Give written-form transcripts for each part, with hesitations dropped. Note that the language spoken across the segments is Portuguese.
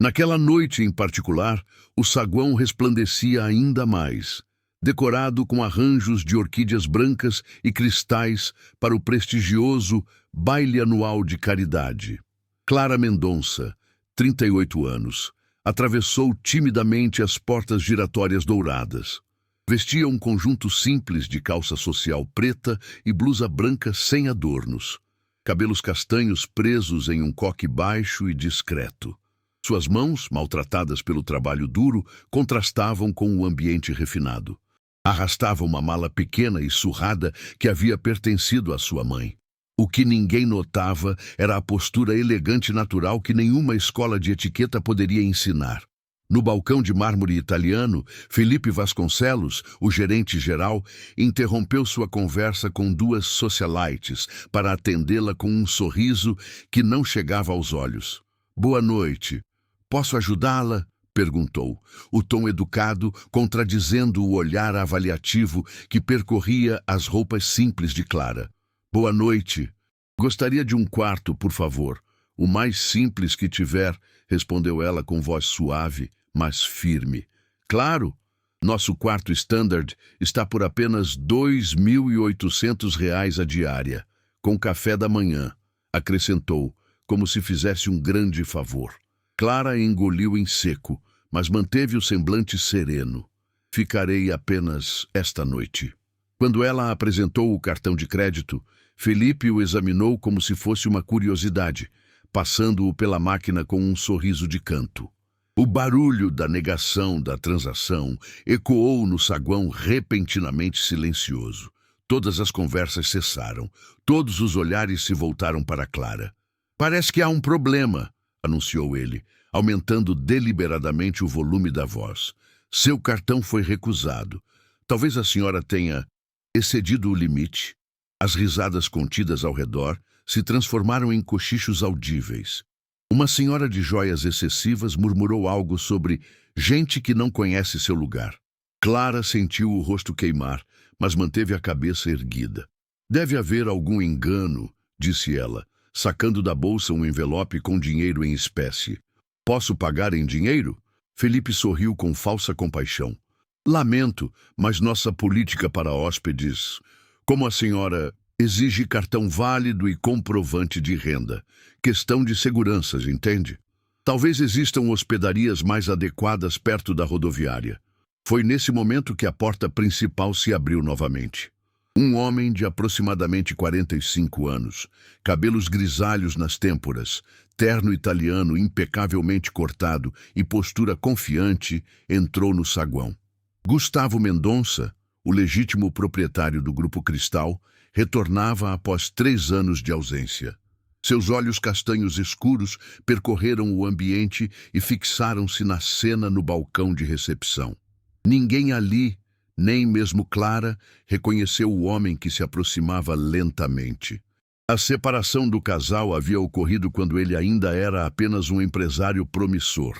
Naquela noite em particular, o saguão resplandecia ainda mais, decorado com arranjos de orquídeas brancas e cristais para o prestigioso baile anual de caridade. Clara Mendonça, 38 anos, atravessou timidamente as portas giratórias douradas. Vestia um conjunto simples de calça social preta e blusa branca sem adornos. Cabelos castanhos presos em um coque baixo e discreto. Suas mãos, maltratadas pelo trabalho duro, contrastavam com o ambiente refinado. Arrastava uma mala pequena e surrada que havia pertencido à sua mãe. O que ninguém notava era a postura elegante e natural que nenhuma escola de etiqueta poderia ensinar. No balcão de mármore italiano, Felipe Vasconcelos, o gerente-geral, interrompeu sua conversa com duas socialites para atendê-la com um sorriso que não chegava aos olhos. "Boa noite. Posso ajudá-la?" perguntou, o tom educado contradizendo o olhar avaliativo que percorria as roupas simples de Clara. "Boa noite. Gostaria de um quarto, por favor. O mais simples que tiver", respondeu ela com voz suave, mas firme. "Claro. Nosso quarto standard está por apenas R$ 2.800 a diária, com café da manhã", acrescentou, como se fizesse um grande favor. Clara engoliu em seco, mas manteve o semblante sereno. "Ficarei apenas esta noite." Quando ela apresentou o cartão de crédito, Felipe o examinou como se fosse uma curiosidade, passando-o pela máquina com um sorriso de canto. O barulho da negação da transação ecoou no saguão repentinamente silencioso. Todas as conversas cessaram. Todos os olhares se voltaram para Clara. "Parece que há um problema", anunciou ele, aumentando deliberadamente o volume da voz. "Seu cartão foi recusado. Talvez a senhora tenha excedido o limite." As risadas contidas ao redor se transformaram em cochichos audíveis. Uma senhora de joias excessivas murmurou algo sobre gente que não conhece seu lugar. Clara sentiu o rosto queimar, mas manteve a cabeça erguida. "Deve haver algum engano", disse ela, sacando da bolsa um envelope com dinheiro em espécie. "Posso pagar em dinheiro?" Felipe sorriu com falsa compaixão. "Lamento, mas nossa política para hóspedes, como a senhora, exige cartão válido e comprovante de renda. Questão de seguranças, entende? Talvez existam hospedarias mais adequadas perto da rodoviária." Foi nesse momento que a porta principal se abriu novamente. Um homem de aproximadamente 45 anos, cabelos grisalhos nas têmporas, terno italiano impecavelmente cortado e postura confiante, entrou no saguão. Gustavo Mendonça, o legítimo proprietário do Grupo Cristal, retornava após 3 anos de ausência. Seus olhos castanhos escuros percorreram o ambiente e fixaram-se na cena no balcão de recepção. Ninguém ali, nem mesmo Clara, reconheceu o homem que se aproximava lentamente. A separação do casal havia ocorrido quando ele ainda era apenas um empresário promissor,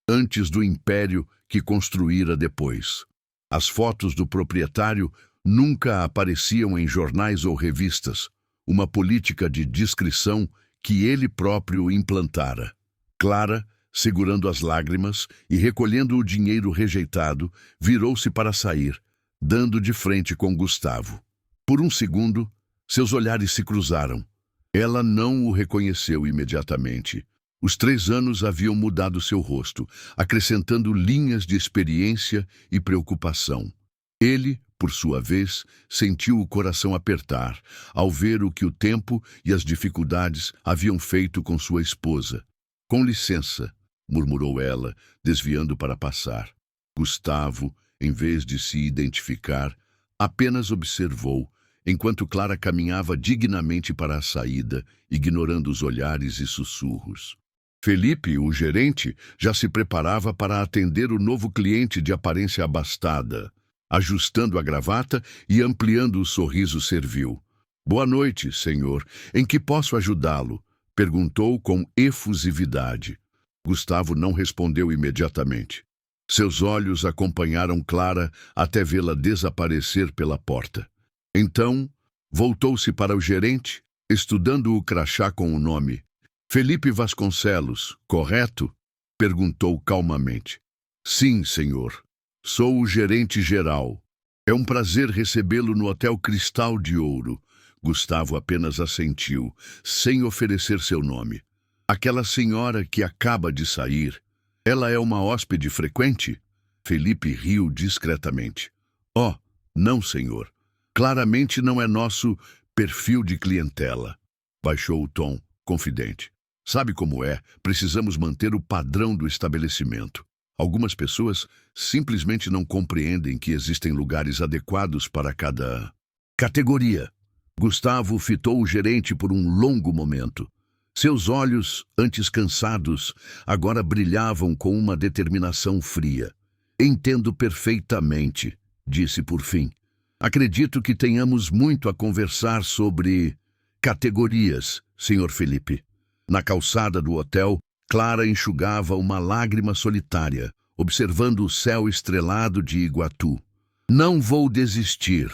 antes do império que construíra depois. As fotos do proprietário nunca apareciam em jornais ou revistas, uma política de discrição que ele próprio implantara. Clara, segurando as lágrimas e recolhendo o dinheiro rejeitado, virou-se para sair, dando de frente com Gustavo. Por um segundo, seus olhares se cruzaram. Ela não o reconheceu imediatamente. Os 3 anos haviam mudado seu rosto, acrescentando linhas de experiência e preocupação. Ele, por sua vez, sentiu o coração apertar ao ver o que o tempo e as dificuldades haviam feito com sua esposa. "Com licença", murmurou ela, desviando para passar. Gustavo, em vez de se identificar, apenas observou, enquanto Clara caminhava dignamente para a saída, ignorando os olhares e sussurros. Felipe, o gerente, já se preparava para atender o novo cliente de aparência abastada. Ajustando a gravata e ampliando o sorriso servil. "Boa noite, senhor. Em que posso ajudá-lo?" perguntou com efusividade. Gustavo não respondeu imediatamente. Seus olhos acompanharam Clara até vê-la desaparecer pela porta. Então, voltou-se para o gerente, estudando o crachá com o nome. "Felipe Vasconcelos, correto?" Perguntou calmamente. Sim, senhor. Sou o gerente geral. É um prazer recebê-lo no Hotel Cristal de Ouro. Gustavo apenas assentiu, sem oferecer seu nome. Aquela senhora que acaba de sair, ela é uma hóspede frequente? Felipe riu discretamente. Oh, não, senhor. Claramente não é nosso perfil de clientela. Baixou o tom, confidente. Sabe como é? Precisamos manter o padrão do estabelecimento. Algumas pessoas simplesmente não compreendem que existem lugares adequados para cada categoria. Gustavo fitou o gerente por um longo momento. Seus olhos, antes cansados, agora brilhavam com uma determinação fria. Entendo perfeitamente, disse por fim. Acredito que tenhamos muito a conversar sobre categorias, Sr. Felipe. Na calçada do hotel, Clara enxugava uma lágrima solitária, observando o céu estrelado de Iguatu. Não vou desistir,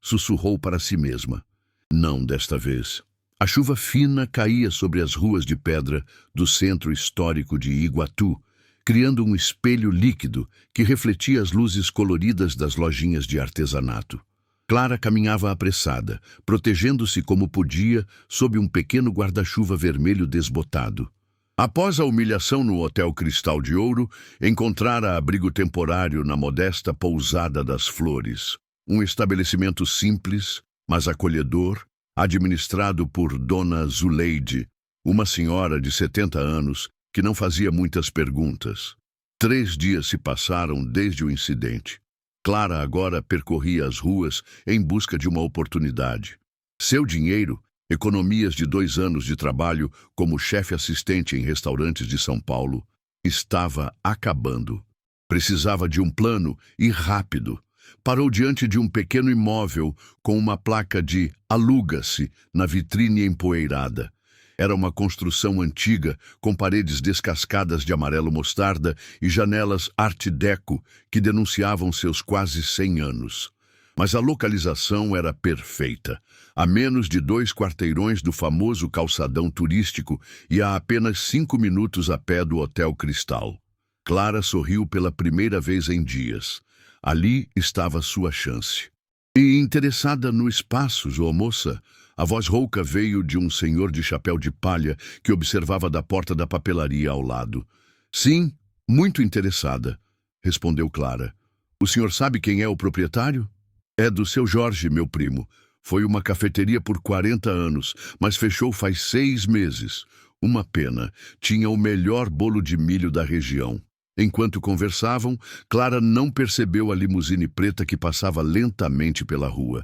sussurrou para si mesma. Não desta vez. A chuva fina caía sobre as ruas de pedra do centro histórico de Iguatu, criando um espelho líquido que refletia as luzes coloridas das lojinhas de artesanato. Clara caminhava apressada, protegendo-se como podia sob um pequeno guarda-chuva vermelho desbotado. Após a humilhação no Hotel Cristal de Ouro, encontrara abrigo temporário na modesta Pousada das Flores, um estabelecimento simples, mas acolhedor, administrado por Dona Zuleide, uma senhora de 70 anos que não fazia muitas perguntas. 3 dias se passaram desde o incidente. Clara agora percorria as ruas em busca de uma oportunidade. Seu dinheiro, economias de 2 anos de trabalho como chefe assistente em restaurantes de São Paulo, estava acabando. Precisava de um plano e rápido. Parou diante de um pequeno imóvel com uma placa de "Aluga-se" na vitrine empoeirada. Era uma construção antiga, com paredes descascadas de amarelo mostarda e janelas art deco que denunciavam seus quase 100 anos. Mas a localização era perfeita, a menos de 2 quarteirões do famoso calçadão turístico e a apenas 5 minutos a pé do Hotel Cristal. Clara sorriu pela primeira vez em dias. Ali estava sua chance. E interessada no espaço, João moça? A voz rouca veio de um senhor de chapéu de palha que observava da porta da papelaria ao lado. Sim, muito interessada, respondeu Clara. O senhor sabe quem é o proprietário? É do seu Jorge, meu primo. Foi uma cafeteria por 40 anos, mas fechou faz 6 meses. Uma pena, tinha o melhor bolo de milho da região. Enquanto conversavam, Clara não percebeu a limusine preta que passava lentamente pela rua.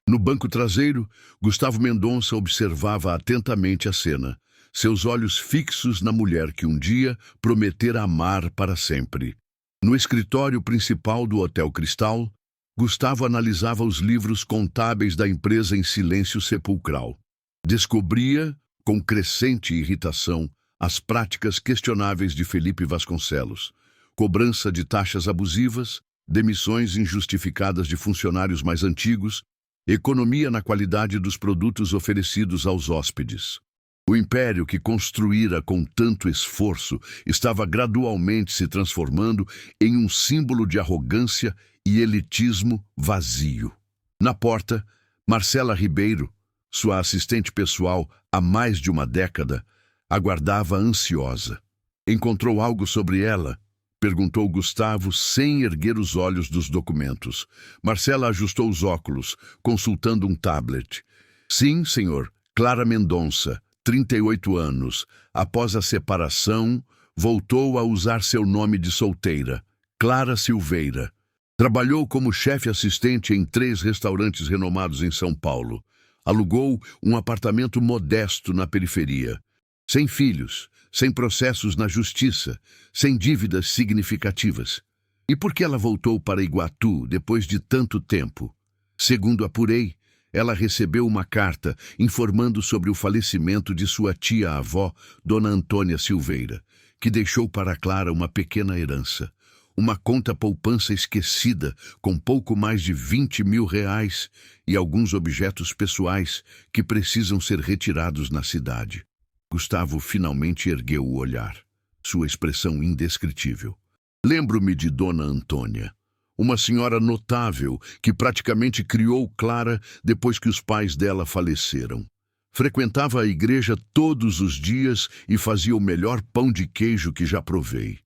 No banco traseiro, Gustavo Mendonça observava atentamente a cena, seus olhos fixos na mulher que um dia prometera amar para sempre. No escritório principal do Hotel Cristal, Gustavo analisava os livros contábeis da empresa em silêncio sepulcral. Descobria, com crescente irritação, as práticas questionáveis de Felipe Vasconcelos, cobrança de taxas abusivas, demissões injustificadas de funcionários mais antigos, economia na qualidade dos produtos oferecidos aos hóspedes. O império que construíra com tanto esforço estava gradualmente se transformando em um símbolo de arrogância e elitismo vazio. Na porta, Marcela Ribeiro, sua assistente pessoal há mais de uma década, aguardava ansiosa. Encontrou algo sobre ela? Perguntou Gustavo sem erguer os olhos dos documentos. Marcela ajustou os óculos, consultando um tablet. Sim, senhor. Clara Mendonça, 38 anos. Após a separação, voltou a usar seu nome de solteira, Clara Silveira. Trabalhou como chefe assistente em 3 restaurantes renomados em São Paulo. Alugou um apartamento modesto na periferia. Sem filhos, sem processos na justiça, sem dívidas significativas. E por que ela voltou para Iguatu depois de tanto tempo? Segundo apurei, ela recebeu uma carta informando sobre o falecimento de sua tia-avó, Dona Antônia Silveira, que deixou para Clara uma pequena herança. Uma conta poupança esquecida com pouco mais de 20 mil reais e alguns objetos pessoais que precisam ser retirados na cidade. Gustavo finalmente ergueu o olhar. sua expressão indescritível. Lembro-me de Dona Antônia, uma senhora notável que praticamente criou Clara depois que os pais dela faleceram. Frequentava a igreja todos os dias e fazia o melhor pão de queijo que já provei.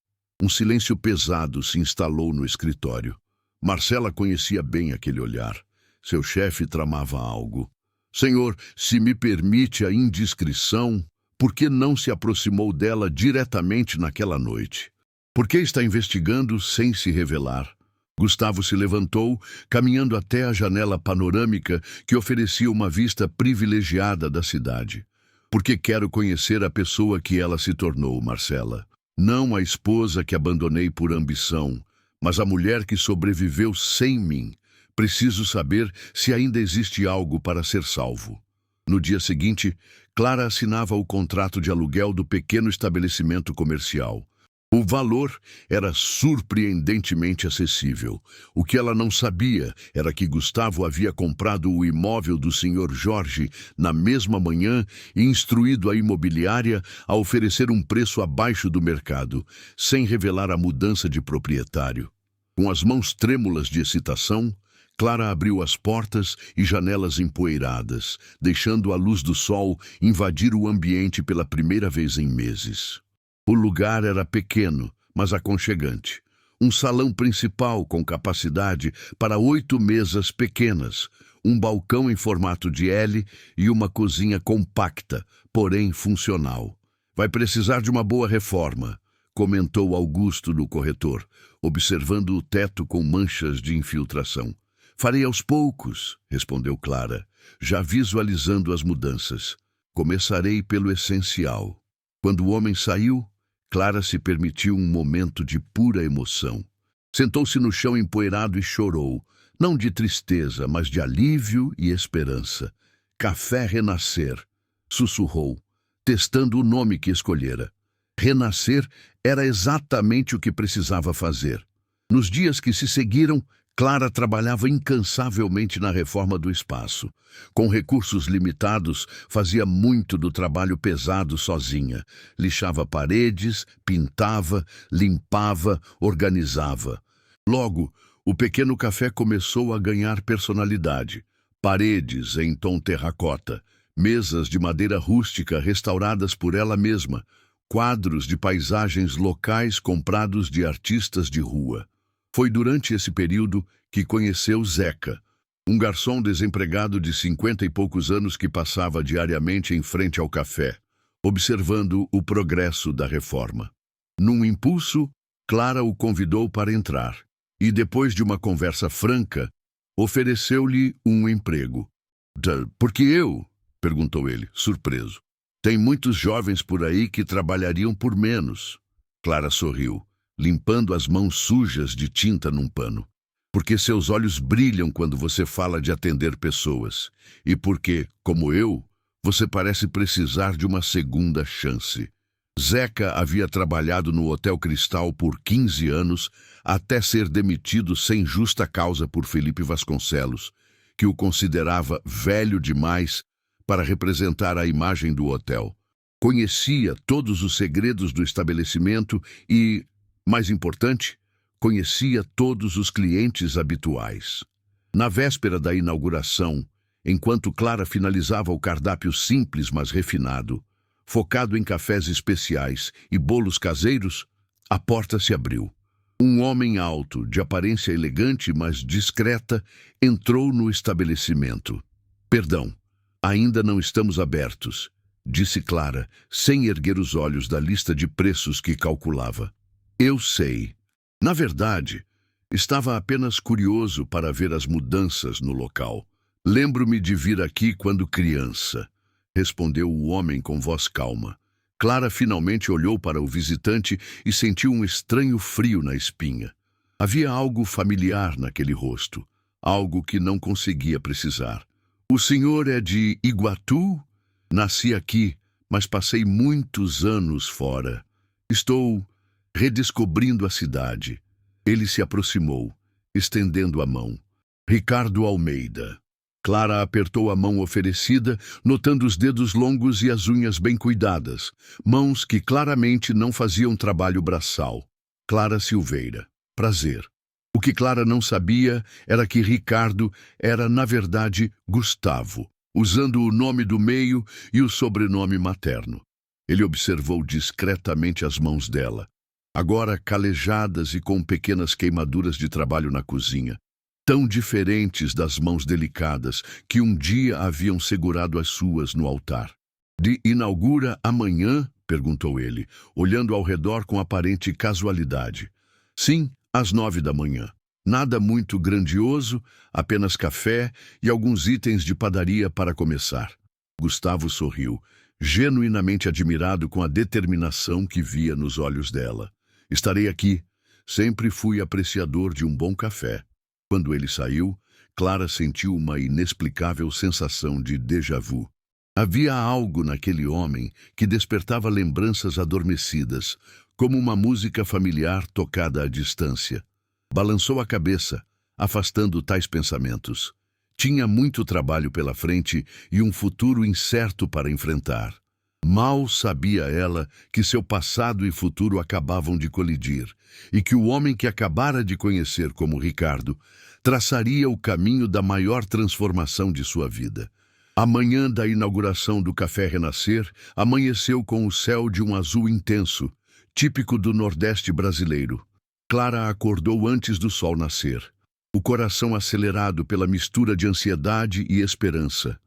Um silêncio pesado se instalou no escritório. Marcela conhecia bem aquele olhar. Seu chefe tramava algo. Senhor, se me permite a indiscrição, por que não se aproximou dela diretamente naquela noite? Por que está investigando sem se revelar? Gustavo se levantou, caminhando até a janela panorâmica que oferecia uma vista privilegiada da cidade. Porque quero conhecer a pessoa que ela se tornou, Marcela. Não a esposa que abandonei por ambição, mas a mulher que sobreviveu sem mim. Preciso saber se ainda existe algo para ser salvo. No dia seguinte, Clara assinava o contrato de aluguel do pequeno estabelecimento comercial. O valor era surpreendentemente acessível. O que ela não sabia era que Gustavo havia comprado o imóvel do Sr. Jorge na mesma manhã e instruído a imobiliária a oferecer um preço abaixo do mercado, sem revelar a mudança de proprietário. Com as mãos trêmulas de excitação, Clara abriu as portas e janelas empoeiradas, deixando a luz do sol invadir o ambiente pela primeira vez em meses. O lugar era pequeno, mas aconchegante. Um salão principal com capacidade para 8 mesas pequenas, um balcão em formato de L e uma cozinha compacta, porém funcional. Vai precisar de uma boa reforma, comentou Augusto no corretor, observando o teto com manchas de infiltração. Farei aos poucos, respondeu Clara, já visualizando as mudanças. Começarei pelo essencial. Quando o homem saiu, Clara se permitiu um momento de pura emoção. Sentou-se no chão empoeirado e chorou, não de tristeza, mas de alívio e esperança. Café Renascer, sussurrou, testando o nome que escolhera. Renascer era exatamente o que precisava fazer. Nos dias que se seguiram, Clara trabalhava incansavelmente na reforma do espaço. Com recursos limitados, fazia muito do trabalho pesado sozinha. Lixava paredes, pintava, limpava, organizava. Logo, o pequeno café começou a ganhar personalidade. Paredes em tom terracota, mesas de madeira rústica restauradas por ela mesma, quadros de paisagens locais comprados de artistas de rua. Foi durante esse período que conheceu Zeca, um garçom desempregado de 50 e poucos anos que passava diariamente em frente ao café, observando o progresso da reforma. Num impulso, Clara o convidou para entrar e, depois de uma conversa franca, ofereceu-lhe um emprego. Por que eu? Perguntou ele, surpreso. Tem muitos jovens por aí que trabalhariam por menos. Clara sorriu, limpando as mãos sujas de tinta num pano. Porque seus olhos brilham quando você fala de atender pessoas. E porque, como eu, você parece precisar de uma segunda chance. Zeca havia trabalhado no Hotel Cristal por 15 anos, até ser demitido sem justa causa por Felipe Vasconcelos, que o considerava velho demais para representar a imagem do hotel. Conhecia todos os segredos do estabelecimento e, mais importante, conhecia todos os clientes habituais. Na véspera da inauguração, enquanto Clara finalizava o cardápio simples mas refinado, focado em cafés especiais e bolos caseiros, a porta se abriu. Um homem alto, de aparência elegante mas discreta, entrou no estabelecimento. Perdão, ainda não estamos abertos, disse Clara, sem erguer os olhos da lista de preços que calculava. Eu sei. Na verdade, estava apenas curioso para ver as mudanças no local. Lembro-me de vir aqui quando criança, respondeu o homem com voz calma. Clara finalmente olhou para o visitante e sentiu um estranho frio na espinha. Havia algo familiar naquele rosto, algo que não conseguia precisar. O senhor é de Iguatu? Nasci aqui, mas passei muitos anos fora. Estou redescobrindo a cidade. Ele se aproximou, estendendo a mão. Ricardo Almeida. Clara apertou a mão oferecida, notando os dedos longos e as unhas bem cuidadas, mãos que claramente não faziam trabalho braçal. Clara Silveira. Prazer. O que Clara não sabia era que Ricardo era, na verdade, Gustavo, usando o nome do meio e o sobrenome materno. Ele observou discretamente as mãos dela, agora calejadas e com pequenas queimaduras de trabalho na cozinha, tão diferentes das mãos delicadas que um dia haviam segurado as suas no altar. "De inaugura amanhã?" perguntou ele, olhando ao redor com aparente casualidade. "Sim, às 9 da manhã. Nada muito grandioso, apenas café e alguns itens de padaria para começar." Gustavo sorriu, genuinamente admirado com a determinação que via nos olhos dela. "Estarei aqui. Sempre fui apreciador de um bom café." Quando ele saiu, Clara sentiu uma inexplicável sensação de déjà vu. Havia algo naquele homem que despertava lembranças adormecidas, como uma música familiar tocada à distância. Balançou a cabeça, afastando tais pensamentos. Tinha muito trabalho pela frente e um futuro incerto para enfrentar. Mal sabia ela que seu passado e futuro acabavam de colidir, e que o homem que acabara de conhecer como Ricardo traçaria o caminho da maior transformação de sua vida. A manhã da inauguração do Café Renascer amanheceu com o céu de um azul intenso, típico do Nordeste brasileiro. Clara acordou antes do sol nascer, o coração acelerado pela mistura de ansiedade e esperança.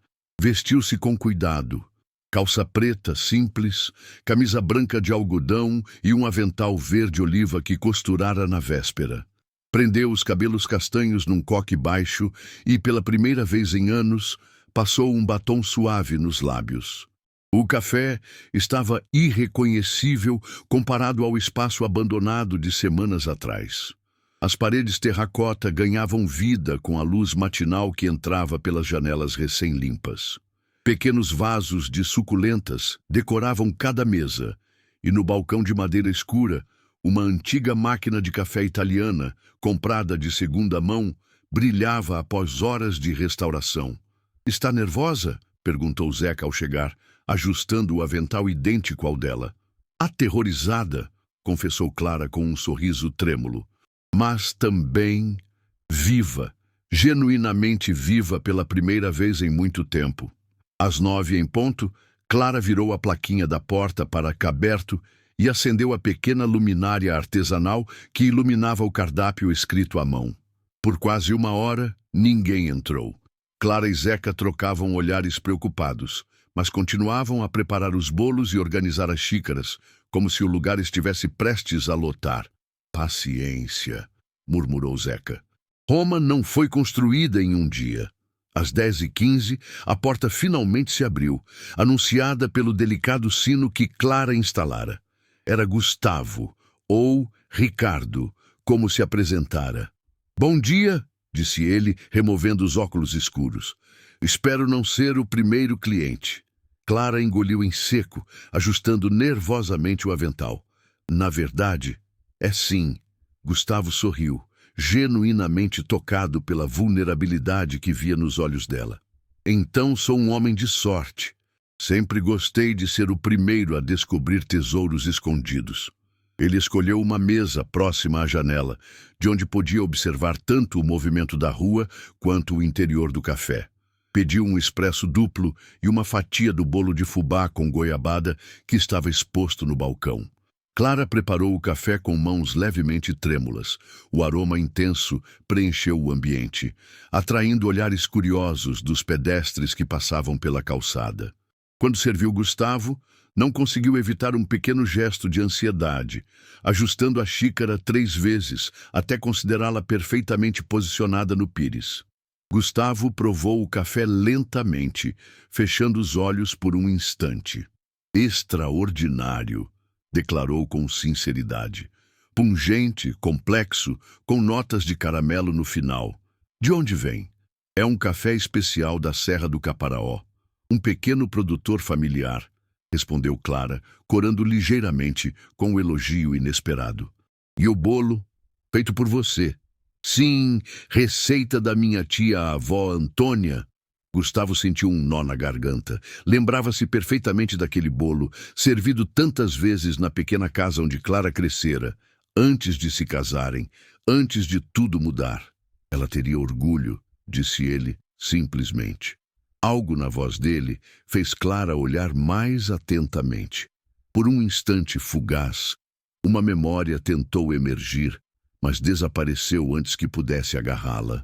Vestiu-se com cuidado. Calça preta simples, camisa branca de algodão e um avental verde-oliva que costurara na véspera. Prendeu os cabelos castanhos num coque baixo e, pela primeira vez em anos, passou um batom suave nos lábios. O café estava irreconhecível comparado ao espaço abandonado de semanas atrás. As paredes terracota ganhavam vida com a luz matinal que entrava pelas janelas recém-limpas. Pequenos vasos de suculentas decoravam cada mesa, e no balcão de madeira escura, uma antiga máquina de café italiana, comprada de segunda mão, brilhava após horas de restauração. "Está nervosa?" perguntou Zeca ao chegar, ajustando o avental idêntico ao dela. "Aterrorizada", confessou Clara com um sorriso trêmulo. "Mas também viva, genuinamente viva pela primeira vez em muito tempo." Às 9 em ponto, Clara virou a plaquinha da porta para caberto e acendeu a pequena luminária artesanal que iluminava o cardápio escrito à mão. Por quase uma hora, ninguém entrou. Clara e Zeca trocavam olhares preocupados, mas continuavam a preparar os bolos e organizar as xícaras, como se o lugar estivesse prestes a lotar. "Paciência", murmurou Zeca. "Roma não foi construída em um dia." Às 10h15, a porta finalmente se abriu, anunciada pelo delicado sino que Clara instalara. Era Gustavo, ou Ricardo, como se apresentara. "Bom dia", disse ele, removendo os óculos escuros. "Espero não ser o primeiro cliente." Clara engoliu em seco, ajustando nervosamente o avental. "Na verdade, é sim." Gustavo sorriu, genuinamente tocado pela vulnerabilidade que via nos olhos dela. "Então sou um homem de sorte. Sempre gostei de ser o primeiro a descobrir tesouros escondidos." Ele escolheu uma mesa próxima à janela, de onde podia observar tanto o movimento da rua quanto o interior do café. Pediu um expresso duplo e uma fatia do bolo de fubá com goiabada que estava exposto no balcão. Clara preparou o café com mãos levemente trêmulas. O aroma intenso preencheu o ambiente, atraindo olhares curiosos dos pedestres que passavam pela calçada. Quando serviu Gustavo, não conseguiu evitar um pequeno gesto de ansiedade, ajustando a xícara 3 vezes, até considerá-la perfeitamente posicionada no pires. Gustavo provou o café lentamente, fechando os olhos por um instante. "Extraordinário", declarou com sinceridade. "Pungente, complexo, com notas de caramelo no final. De onde vem?" "É um café especial da Serra do Caparaó. Um pequeno produtor familiar", respondeu Clara, corando ligeiramente com o elogio inesperado. "E o bolo? Feito por você." "Sim, receita da minha tia-avó Antônia." Gustavo sentiu um nó na garganta. Lembrava-se perfeitamente daquele bolo, servido tantas vezes na pequena casa onde Clara crescera, antes de se casarem, antes de tudo mudar. Ela teria orgulho, disse ele, simplesmente. Algo na voz dele fez Clara olhar mais atentamente. Por um instante fugaz, uma memória tentou emergir, mas desapareceu antes que pudesse agarrá-la.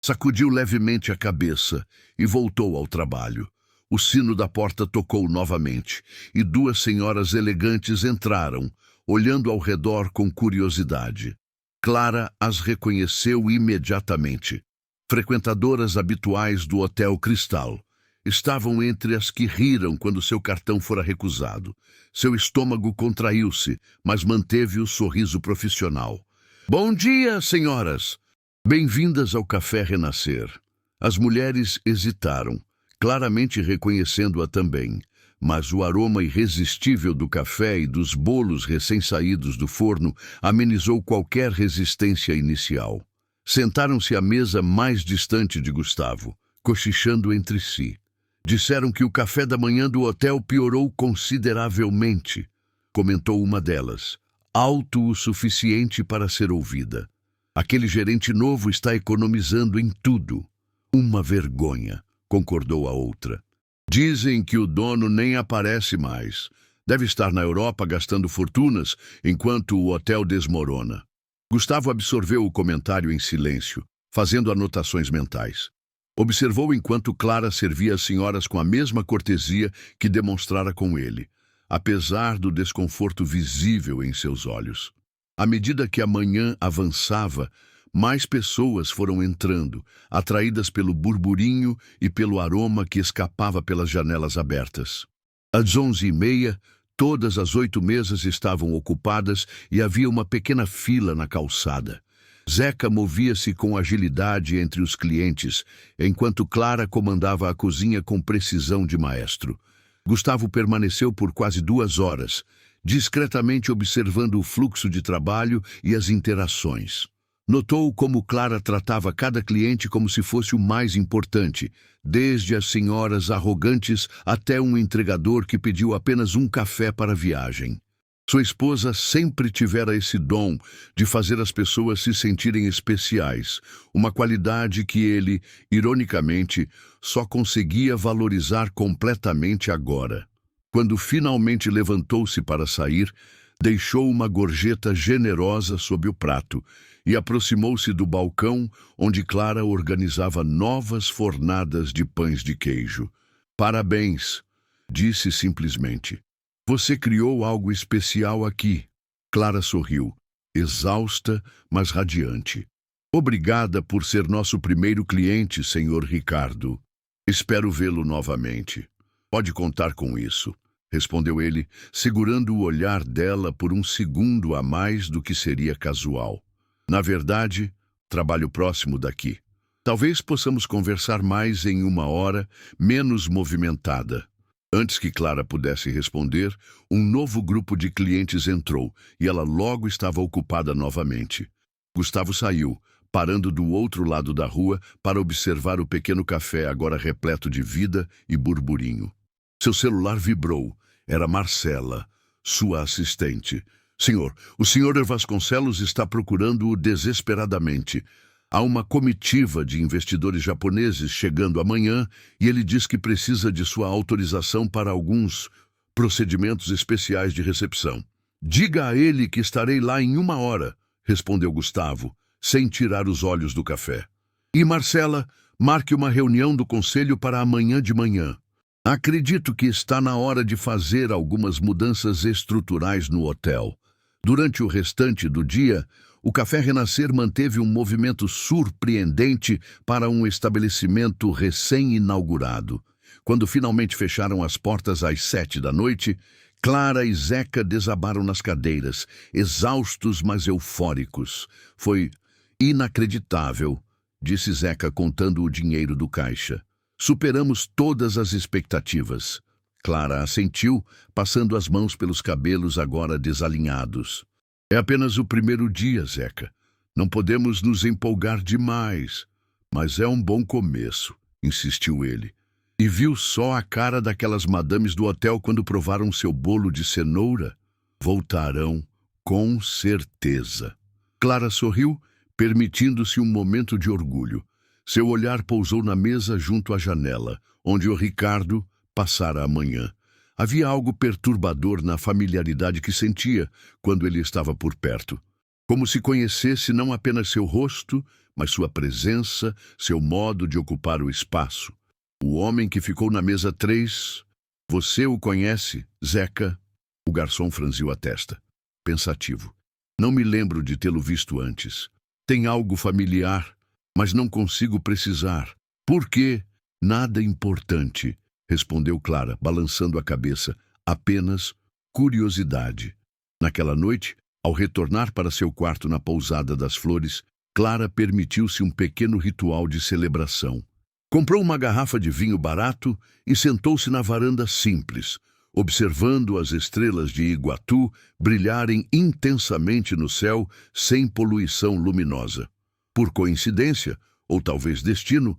Sacudiu levemente a cabeça e voltou ao trabalho. O sino da porta tocou novamente e duas senhoras elegantes entraram, olhando ao redor com curiosidade. Clara as reconheceu imediatamente. Frequentadoras habituais do Hotel Cristal. Estavam entre as que riram quando seu cartão fora recusado. Seu estômago contraiu-se, mas manteve o sorriso profissional. Bom dia, senhoras! Bem-vindas ao Café Renascer. As mulheres hesitaram, claramente reconhecendo-a também, mas o aroma irresistível do café e dos bolos recém-saídos do forno amenizou qualquer resistência inicial. Sentaram-se à mesa mais distante de Gustavo, cochichando entre si. Disseram que o café da manhã do hotel piorou consideravelmente, comentou uma delas, alto o suficiente para ser ouvida. Aquele gerente novo está economizando em tudo. Uma vergonha, concordou a outra. Dizem que o dono nem aparece mais. Deve estar na Europa gastando fortunas enquanto o hotel desmorona. Gustavo absorveu o comentário em silêncio, fazendo anotações mentais. Observou enquanto Clara servia as senhoras com a mesma cortesia que demonstrara com ele, apesar do desconforto visível em seus olhos. À medida que a manhã avançava, mais pessoas foram entrando, atraídas pelo burburinho e pelo aroma que escapava pelas janelas abertas. Às 11h30, todas as 8 mesas estavam ocupadas e havia uma pequena fila na calçada. Zeca movia-se com agilidade entre os clientes, enquanto Clara comandava a cozinha com precisão de maestro. Gustavo permaneceu por quase 2 horas, discretamente observando o fluxo de trabalho e as interações. Notou como Clara tratava cada cliente como se fosse o mais importante, desde as senhoras arrogantes até um entregador que pediu apenas um café para a viagem. Sua esposa sempre tivera esse dom de fazer as pessoas se sentirem especiais, uma qualidade que ele, ironicamente, só conseguia valorizar completamente agora. Quando finalmente levantou-se para sair, deixou uma gorjeta generosa sob o prato e aproximou-se do balcão onde Clara organizava novas fornadas de pães de queijo. Parabéns, disse simplesmente. Você criou algo especial aqui. Clara sorriu, exausta, mas radiante. Obrigada por ser nosso primeiro cliente, senhor Ricardo. Espero vê-lo novamente. Pode contar com isso, respondeu ele, segurando o olhar dela por um segundo a mais do que seria casual. Na verdade, trabalho próximo daqui. Talvez possamos conversar mais em 1 hora, menos movimentada. Antes que Clara pudesse responder, um novo grupo de clientes entrou e ela logo estava ocupada novamente. Gustavo saiu, parando do outro lado da rua para observar o pequeno café agora repleto de vida e burburinho. Seu celular vibrou. Era Marcela, sua assistente. Senhor, o senhor Vasconcelos está procurando-o desesperadamente. Há uma comitiva de investidores japoneses chegando amanhã e ele diz que precisa de sua autorização para alguns procedimentos especiais de recepção. Diga a ele que estarei lá em 1 hora, respondeu Gustavo, sem tirar os olhos do café. E Marcela, marque uma reunião do conselho para amanhã de manhã. Acredito que está na hora de fazer algumas mudanças estruturais no hotel. Durante o restante do dia, o Café Renascer manteve um movimento surpreendente para um estabelecimento recém-inaugurado. Quando finalmente fecharam as portas às 7 da noite, Clara e Zeca desabaram nas cadeiras, exaustos mas eufóricos. Foi inacreditável, disse Zeca contando o dinheiro do caixa. Superamos todas as expectativas. Clara assentiu, passando as mãos pelos cabelos agora desalinhados. É apenas o primeiro dia, Zeca. Não podemos nos empolgar demais, mas é um bom começo. insistiu ele. E viu só a cara daquelas madames do hotel quando provaram seu bolo de cenoura? Voltarão, com certeza. Clara sorriu, permitindo-se um momento de orgulho. Seu olhar pousou na mesa junto à janela, onde o Ricardo passara a manhã. Havia algo perturbador na familiaridade que sentia quando ele estava por perto. Como se conhecesse não apenas seu rosto, mas sua presença, seu modo de ocupar o espaço. O homem que ficou na mesa 3. Você o conhece, Zeca? O garçom franziu a testa, pensativo. Não me lembro de tê-lo visto antes. Tem algo familiar, mas não consigo precisar. Por quê? Nada importante, respondeu Clara, balançando a cabeça. Apenas curiosidade. Naquela noite, ao retornar para seu quarto na pousada das Flores, Clara permitiu-se um pequeno ritual de celebração. Comprou uma garrafa de vinho barato e sentou-se na varanda simples, observando as estrelas de Iguatu brilharem intensamente no céu sem poluição luminosa. Por coincidência, ou talvez destino,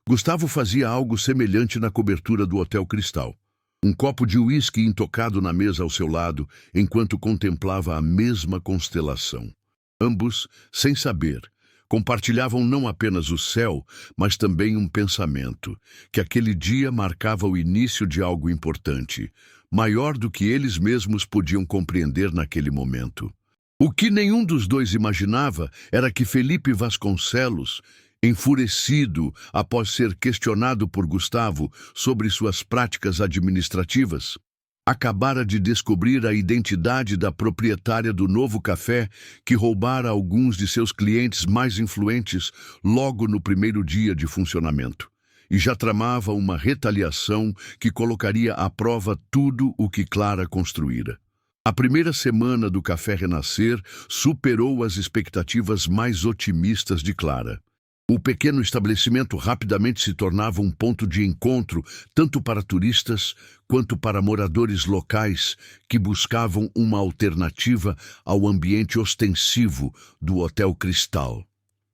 Gustavo fazia algo semelhante na cobertura do Hotel Cristal. Um copo de uísque intocado na mesa ao seu lado, enquanto contemplava a mesma constelação. Ambos, sem saber, compartilhavam não apenas o céu, mas também um pensamento, que aquele dia marcava o início de algo importante, maior do que eles mesmos podiam compreender naquele momento. O que nenhum dos dois imaginava era que Felipe Vasconcelos, enfurecido após ser questionado por Gustavo sobre suas práticas administrativas, acabara de descobrir a identidade da proprietária do novo café que roubara alguns de seus clientes mais influentes logo no primeiro dia de funcionamento, e já tramava uma retaliação que colocaria à prova tudo o que Clara construíra. A primeira semana do Café Renascer superou as expectativas mais otimistas de Clara. O pequeno estabelecimento rapidamente se tornava um ponto de encontro tanto para turistas quanto para moradores locais que buscavam uma alternativa ao ambiente ostensivo do Hotel Cristal.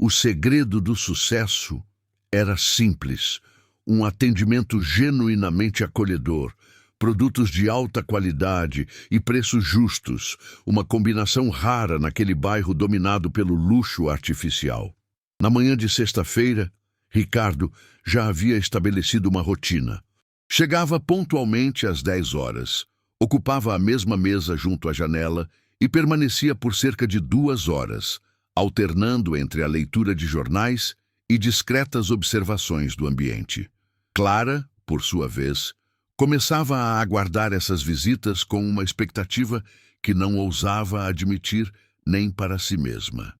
O segredo do sucesso era simples: um atendimento genuinamente acolhedor, produtos de alta qualidade e preços justos, uma combinação rara naquele bairro dominado pelo luxo artificial. Na manhã de sexta-feira, Ricardo já havia estabelecido uma rotina. Chegava pontualmente às 10 horas, ocupava a mesma mesa junto à janela e permanecia por cerca de 2 horas, alternando entre a leitura de jornais e discretas observações do ambiente. Clara, por sua vez, começava a aguardar essas visitas com uma expectativa que não ousava admitir nem para si mesma.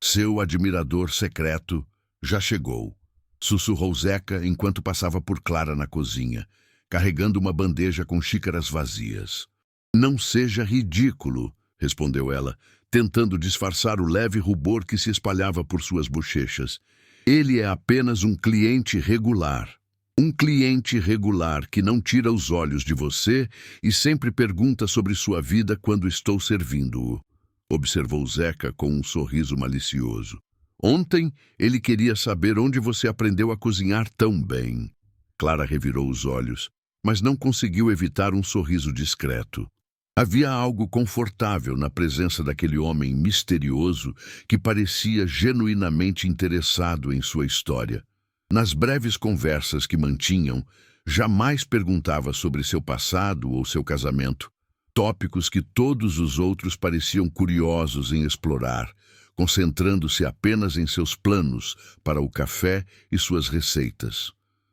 Seu admirador secreto já chegou, sussurrou Zeca enquanto passava por Clara na cozinha, carregando uma bandeja com xícaras vazias. Não seja ridículo, respondeu ela, tentando disfarçar o leve rubor que se espalhava por suas bochechas. Ele é apenas um cliente regular. Um cliente regular que não tira os olhos de você e sempre pergunta sobre sua vida quando estou servindo-o. Observou Zeca com um sorriso malicioso. Ontem ele queria saber onde você aprendeu a cozinhar tão bem. Clara revirou os olhos, mas não conseguiu evitar um sorriso discreto. Havia algo confortável na presença daquele homem misterioso que parecia genuinamente interessado em sua história. Nas breves conversas que mantinham, jamais perguntava sobre seu passado ou seu casamento, tópicos que todos os outros pareciam curiosos em explorar, concentrando-se apenas em seus planos para o café e suas receitas.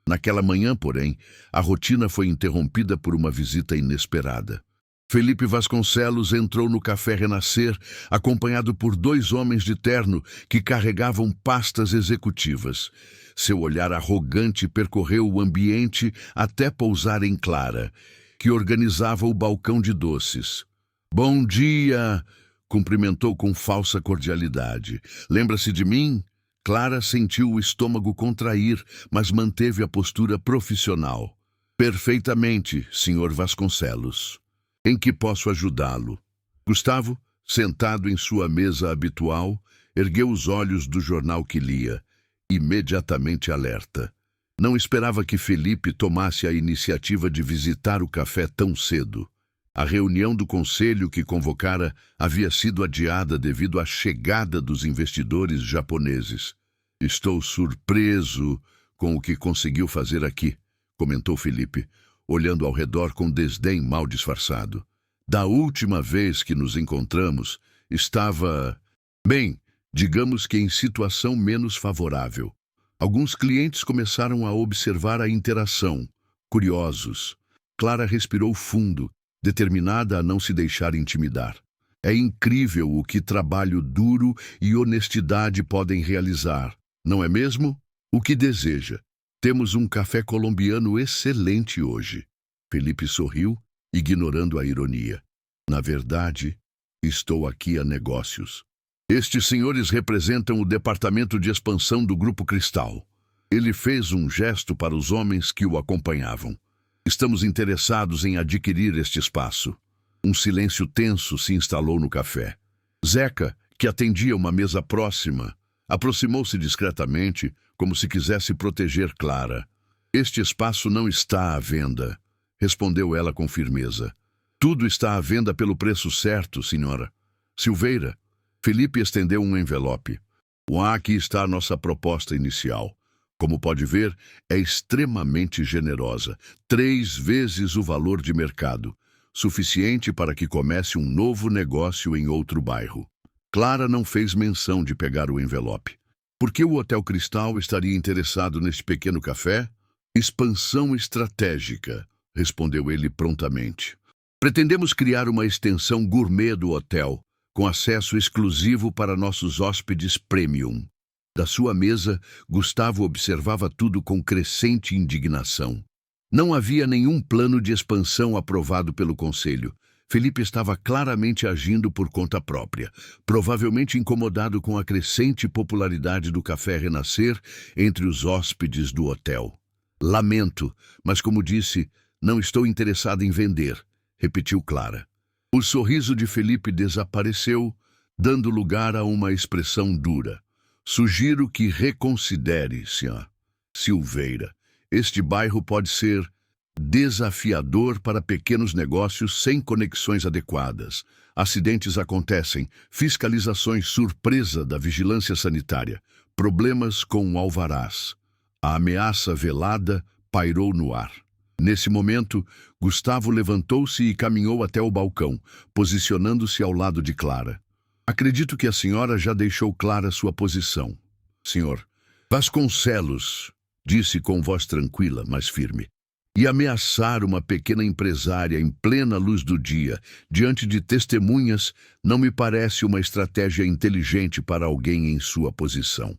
Naquela manhã, porém, a rotina foi interrompida por uma visita inesperada. Felipe Vasconcelos entrou no Café Renascer, acompanhado por 2 homens de terno que carregavam pastas executivas. Seu olhar arrogante percorreu o ambiente até pousar em Clara, que organizava o balcão de doces. "Bom dia!" cumprimentou com falsa cordialidade. "Lembra-se de mim?" Clara sentiu o estômago contrair, mas manteve a postura profissional. "Perfeitamente, Sr. Vasconcelos. Em que posso ajudá-lo?" Gustavo, sentado em sua mesa habitual, ergueu os olhos do jornal que lia, imediatamente alerta. Não esperava que Felipe tomasse a iniciativa de visitar o café tão cedo. A reunião do conselho que convocara havia sido adiada devido à chegada dos investidores japoneses. Estou surpreso com o que conseguiu fazer aqui, comentou Felipe, olhando ao redor com desdém mal disfarçado. Da última vez que nos encontramos, estava, bem, digamos que em situação menos favorável. Alguns clientes começaram a observar a interação, curiosos. Clara respirou fundo, determinada a não se deixar intimidar. É incrível o que trabalho duro e honestidade podem realizar, não é mesmo? O que deseja? Temos um café colombiano excelente hoje. Felipe sorriu, ignorando a ironia. Na verdade, estou aqui a negócios. Estes senhores representam o departamento de expansão do Grupo Cristal. Ele fez um gesto para os homens que o acompanhavam. Estamos interessados em adquirir este espaço. Um silêncio tenso se instalou no café. Zeca, que atendia uma mesa próxima, aproximou-se discretamente, como se quisesse proteger Clara. Este espaço não está à venda, respondeu ela com firmeza. Tudo está à venda pelo preço certo, senhora. Silveira. Felipe estendeu um envelope. Aqui está a nossa proposta inicial. Como pode ver, é extremamente generosa. 3 vezes o valor de mercado. Suficiente para que comece um novo negócio em outro bairro. Clara não fez menção de pegar o envelope. Por que o Hotel Cristal estaria interessado neste pequeno café? Expansão estratégica, respondeu ele prontamente. Pretendemos criar uma extensão gourmet do hotel, com acesso exclusivo para nossos hóspedes premium. Da sua mesa, Gustavo observava tudo com crescente indignação. Não havia nenhum plano de expansão aprovado pelo conselho. Felipe estava claramente agindo por conta própria, provavelmente incomodado com a crescente popularidade do café Renascer entre os hóspedes do hotel. Lamento, mas como disse, não estou interessado em vender, repetiu Clara. O sorriso de Felipe desapareceu, dando lugar a uma expressão dura. Sugiro que reconsidere, Sr. Silveira. Este bairro pode ser desafiador para pequenos negócios sem conexões adequadas. Acidentes acontecem, fiscalizações surpresa da vigilância sanitária, problemas com alvarás. A ameaça velada pairou no ar. Nesse momento, Gustavo levantou-se e caminhou até o balcão, posicionando-se ao lado de Clara. Acredito que a senhora já deixou clara sua posição. Senhor Vasconcelos, disse com voz tranquila, mas firme. E ameaçar uma pequena empresária em plena luz do dia, diante de testemunhas, não me parece uma estratégia inteligente para alguém em sua posição.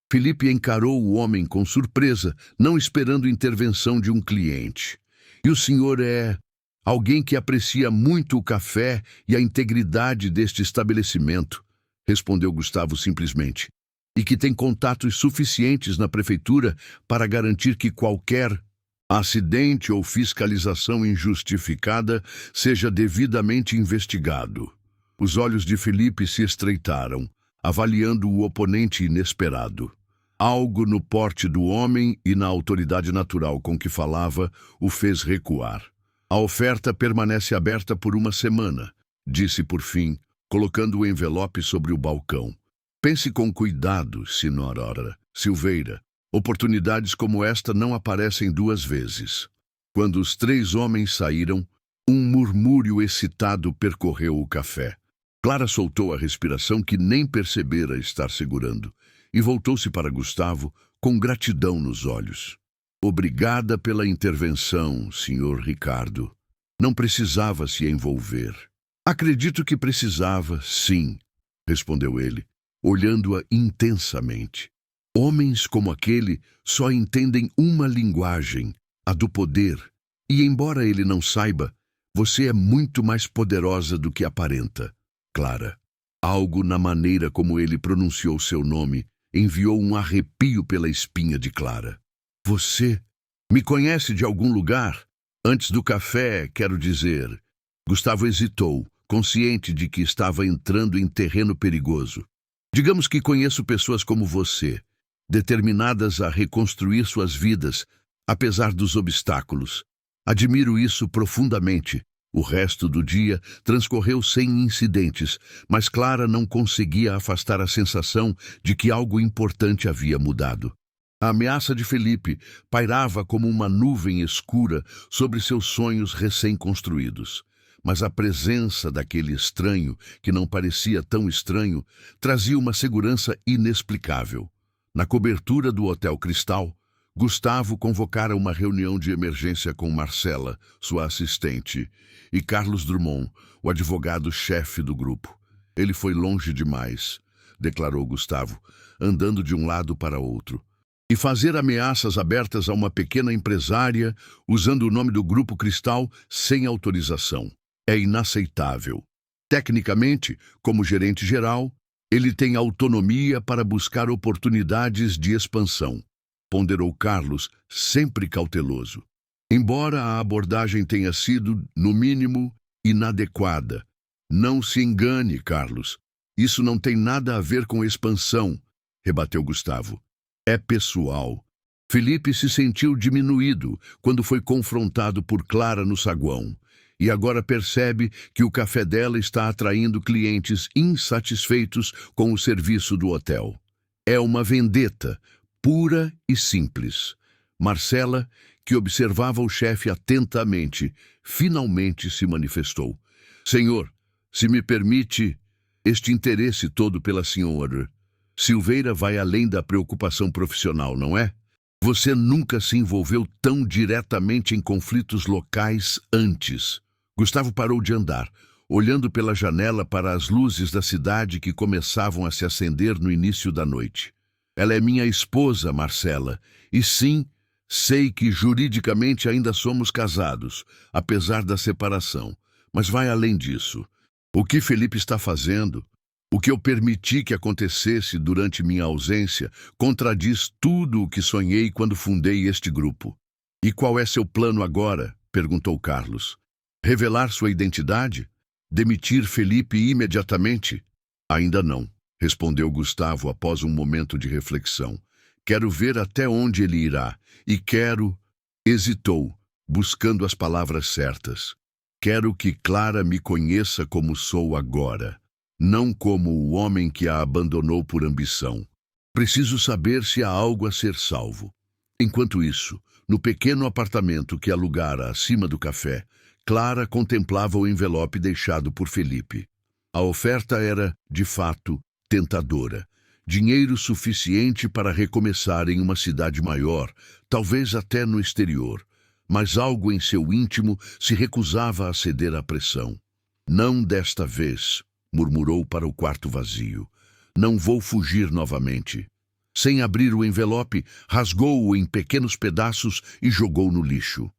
Felipe encarou o homem com surpresa, não esperando intervenção de um cliente. E o senhor é alguém que aprecia muito o café e a integridade deste estabelecimento, respondeu Gustavo simplesmente, e que tem contatos suficientes na prefeitura para garantir que qualquer acidente ou fiscalização injustificada seja devidamente investigado. Os olhos de Felipe se estreitaram, avaliando o oponente inesperado. Algo no porte do homem e na autoridade natural com que falava o fez recuar. A oferta permanece aberta por 1 semana, disse por fim, colocando o envelope sobre o balcão. Pense com cuidado, senhora Silveira. Oportunidades como esta não aparecem 2 vezes. Quando os 3 homens saíram, um murmúrio excitado percorreu o café. Clara soltou a respiração que nem percebera estar segurando e voltou-se para Gustavo com gratidão nos olhos. Obrigada pela intervenção, Sr. Ricardo. Não precisava se envolver. Acredito que precisava, sim, respondeu ele, olhando-a intensamente. Homens como aquele só entendem uma linguagem, a do poder. E embora ele não saiba, você é muito mais poderosa do que aparenta, Clara. Algo na maneira como ele pronunciou seu nome enviou um arrepio pela espinha de Clara. Você me conhece de algum lugar? Antes do café, quero dizer. Gustavo hesitou, consciente de que estava entrando em terreno perigoso. Digamos que conheço pessoas como você. determinadas a reconstruir suas vidas, apesar dos obstáculos. Admiro isso profundamente. O resto do dia transcorreu sem incidentes, mas Clara não conseguia afastar a sensação de que algo importante havia mudado. A ameaça de Felipe pairava como uma nuvem escura sobre seus sonhos recém-construídos. Mas a presença daquele estranho, que não parecia tão estranho, trazia uma segurança inexplicável. Na cobertura do Hotel Cristal, Gustavo convocara uma reunião de emergência com Marcela, sua assistente, e Carlos Drummond, o advogado-chefe do grupo. Ele foi longe demais, declarou Gustavo, andando de um lado para outro. E fazer ameaças abertas a uma pequena empresária, usando o nome do Grupo Cristal, sem autorização. É inaceitável. Tecnicamente, como gerente geral, ele tem autonomia para buscar oportunidades de expansão, ponderou Carlos, sempre cauteloso. Embora a abordagem tenha sido, no mínimo, inadequada. Não se engane, Carlos. Isso não tem nada a ver com expansão, rebateu Gustavo. É pessoal. Felipe se sentiu diminuído quando foi confrontado por Clara no saguão. E agora percebe que o café dela está atraindo clientes insatisfeitos com o serviço do hotel. É uma vendetta, pura e simples. Marcela, que observava o chefe atentamente, finalmente se manifestou. Senhor, se me permite, este interesse todo pela senhora. Silveira vai além da preocupação profissional, não é? Você nunca se envolveu tão diretamente em conflitos locais antes. Gustavo parou de andar, olhando pela janela para as luzes da cidade que começavam a se acender no início da noite. Ela é minha esposa, Marcela, e sim, sei que juridicamente ainda somos casados, apesar da separação. Mas vai além disso. O que Felipe está fazendo, o que eu permiti que acontecesse durante minha ausência, contradiz tudo o que sonhei quando fundei este grupo. E qual é seu plano agora? Perguntou Carlos. Revelar sua identidade? Demitir Felipe imediatamente? Ainda não, respondeu Gustavo após um momento de reflexão. Quero ver até onde ele irá. E quero... Hesitou, buscando as palavras certas. Quero que Clara me conheça como sou agora, não como o homem que a abandonou por ambição. Preciso saber se há algo a ser salvo. Enquanto isso, no pequeno apartamento que alugara acima do café, Clara contemplava o envelope deixado por Felipe. A oferta era, de fato, tentadora. Dinheiro suficiente para recomeçar em uma cidade maior, talvez até no exterior. Mas algo em seu íntimo se recusava a ceder à pressão. Não desta vez, murmurou para o quarto vazio. Não vou fugir novamente. Sem abrir o envelope, rasgou-o em pequenos pedaços e jogou no lixo.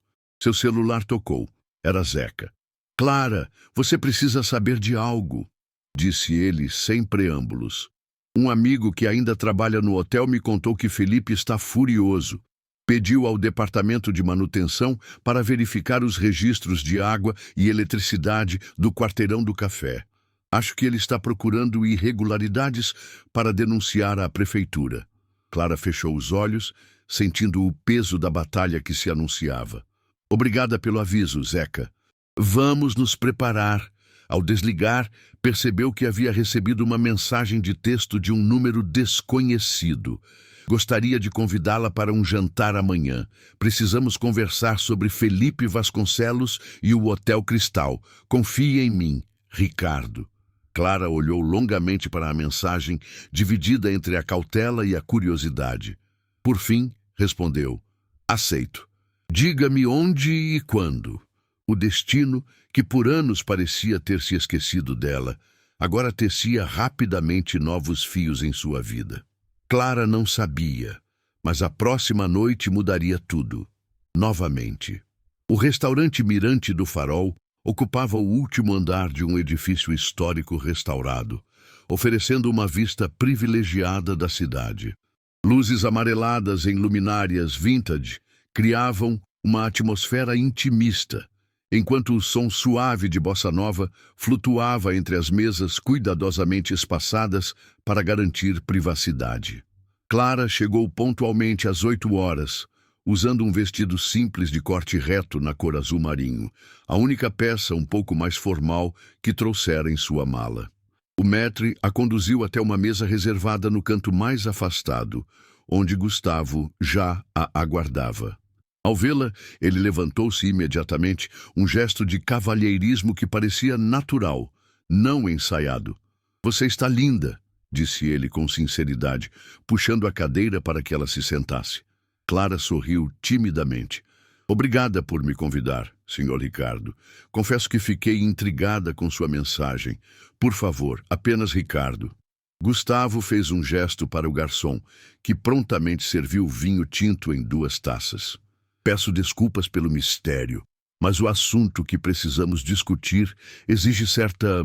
Seu celular tocou. Era Zeca. Clara, você precisa saber de algo, disse ele sem preâmbulos. Um amigo que ainda trabalha no hotel me contou que Felipe está furioso. Pediu ao departamento de manutenção para verificar os registros de água e eletricidade do quarteirão do café. Acho que ele está procurando irregularidades para denunciar à prefeitura. Clara fechou os olhos, sentindo o peso da batalha que se anunciava. Obrigada pelo aviso, Zeca. Vamos nos preparar. Ao desligar, percebeu que havia recebido uma mensagem de texto de um número desconhecido. Gostaria de convidá-la para um jantar amanhã. Precisamos conversar sobre Felipe Vasconcelos e o Hotel Cristal. Confie em mim, Ricardo. Clara olhou longamente para a mensagem, dividida entre a cautela e a curiosidade. Por fim, respondeu: aceito. Diga-me onde e quando. O destino, que por anos parecia ter se esquecido dela, agora tecia rapidamente novos fios em sua vida. Clara não sabia, mas a próxima noite mudaria tudo. Novamente. O restaurante Mirante do Farol ocupava o último andar de um edifício histórico restaurado, oferecendo uma vista privilegiada da cidade. Luzes amareladas em luminárias vintage criavam uma atmosfera intimista, enquanto o som suave de bossa nova flutuava entre as mesas cuidadosamente espaçadas para garantir privacidade. Clara chegou pontualmente às 8 horas, usando um vestido simples de corte reto na cor azul marinho, a única peça um pouco mais formal que trouxera em sua mala. O maître a conduziu até uma mesa reservada no canto mais afastado, onde Gustavo já a aguardava. Ao vê-la, ele levantou-se imediatamente, um gesto de cavalheirismo que parecia natural, não ensaiado. "Você está linda", disse ele com sinceridade, puxando a cadeira para que ela se sentasse. Clara sorriu timidamente. "Obrigada por me convidar, Sr. Ricardo. Confesso que fiquei intrigada com sua mensagem. Por favor, apenas Ricardo." Gustavo fez um gesto para o garçom, que prontamente serviu vinho tinto em 2 taças. "Peço desculpas pelo mistério, mas o assunto que precisamos discutir exige certa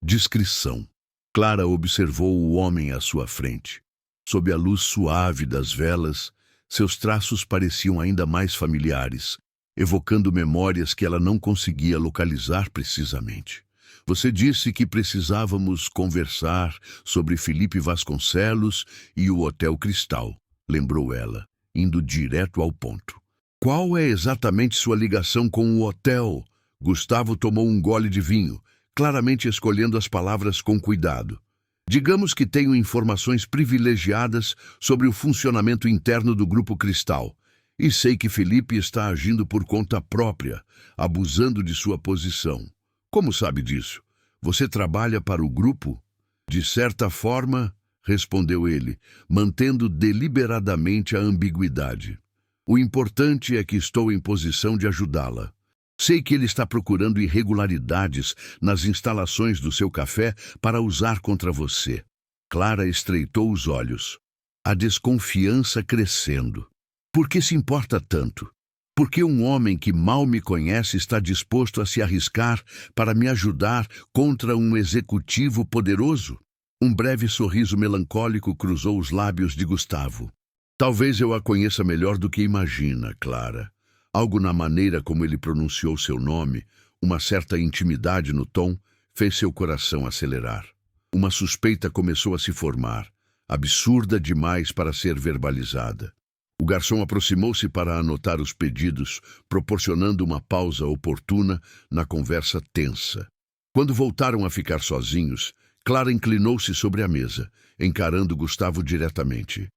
discrição." Clara observou o homem à sua frente. Sob a luz suave das velas, seus traços pareciam ainda mais familiares, evocando memórias que ela não conseguia localizar precisamente. "Você disse que precisávamos conversar sobre Felipe Vasconcelos e o Hotel Cristal", lembrou ela, indo direto ao ponto. "Qual é exatamente sua ligação com o hotel?" Gustavo tomou um gole de vinho, claramente escolhendo as palavras com cuidado. "Digamos que tenho informações privilegiadas sobre o funcionamento interno do Grupo Cristal, e sei que Felipe está agindo por conta própria, abusando de sua posição. Como sabe disso? Você trabalha para o grupo?" "De certa forma", respondeu ele, mantendo deliberadamente a ambiguidade. "O importante é que estou em posição de ajudá-la. Sei que ele está procurando irregularidades nas instalações do seu café para usar contra você." Clara estreitou os olhos, a desconfiança crescendo. "Por que se importa tanto? Por que um homem que mal me conhece está disposto a se arriscar para me ajudar contra um executivo poderoso?" Um breve sorriso melancólico cruzou os lábios de Gustavo. "Talvez eu a conheça melhor do que imagina, Clara." Algo na maneira como ele pronunciou seu nome, uma certa intimidade no tom, fez seu coração acelerar. Uma suspeita começou a se formar, absurda demais para ser verbalizada. O garçom aproximou-se para anotar os pedidos, proporcionando uma pausa oportuna na conversa tensa. Quando voltaram a ficar sozinhos, Clara inclinou-se sobre a mesa, encarando Gustavo diretamente.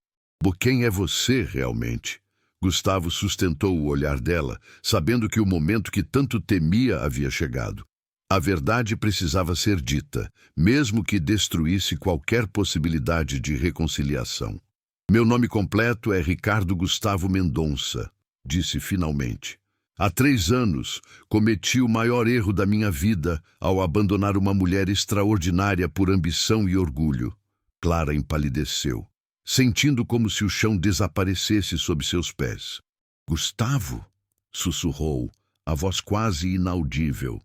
"Quem é você, realmente?" Gustavo sustentou o olhar dela, sabendo que o momento que tanto temia havia chegado. A verdade precisava ser dita, mesmo que destruísse qualquer possibilidade de reconciliação. "Meu nome completo é Ricardo Gustavo Mendonça", disse finalmente. "Há 3 anos, cometi o maior erro da minha vida ao abandonar uma mulher extraordinária por ambição e orgulho." Clara empalideceu, sentindo como se o chão desaparecesse sob seus pés. "Gustavo?" sussurrou, a voz quase inaudível.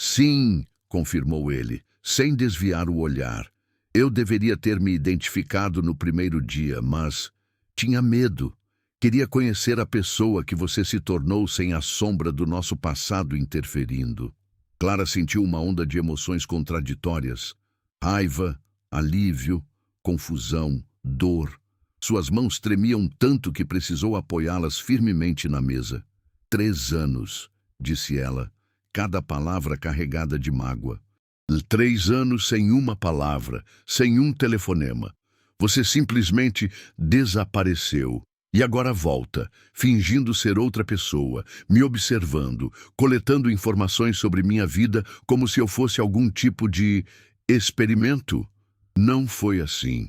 "Sim", confirmou ele, sem desviar o olhar. "Eu deveria ter me identificado no primeiro dia, mas tinha medo. Queria conhecer a pessoa que você se tornou sem a sombra do nosso passado interferindo." Clara sentiu uma onda de emoções contraditórias. Raiva, alívio, confusão, dor. Suas mãos tremiam tanto que precisou apoiá-las firmemente na mesa. 3 anos, disse ela, cada palavra carregada de mágoa. 3 anos sem uma palavra, sem um telefonema. Você simplesmente desapareceu. E agora volta, fingindo ser outra pessoa, me observando, coletando informações sobre minha vida como se eu fosse algum tipo de experimento. Não foi assim.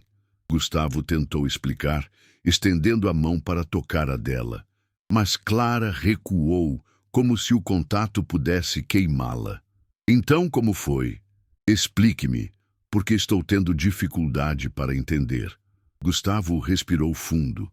Gustavo tentou explicar, estendendo a mão para tocar a dela. Mas Clara recuou, como se o contato pudesse queimá-la. Então, como foi? Explique-me, porque estou tendo dificuldade para entender. Gustavo respirou fundo.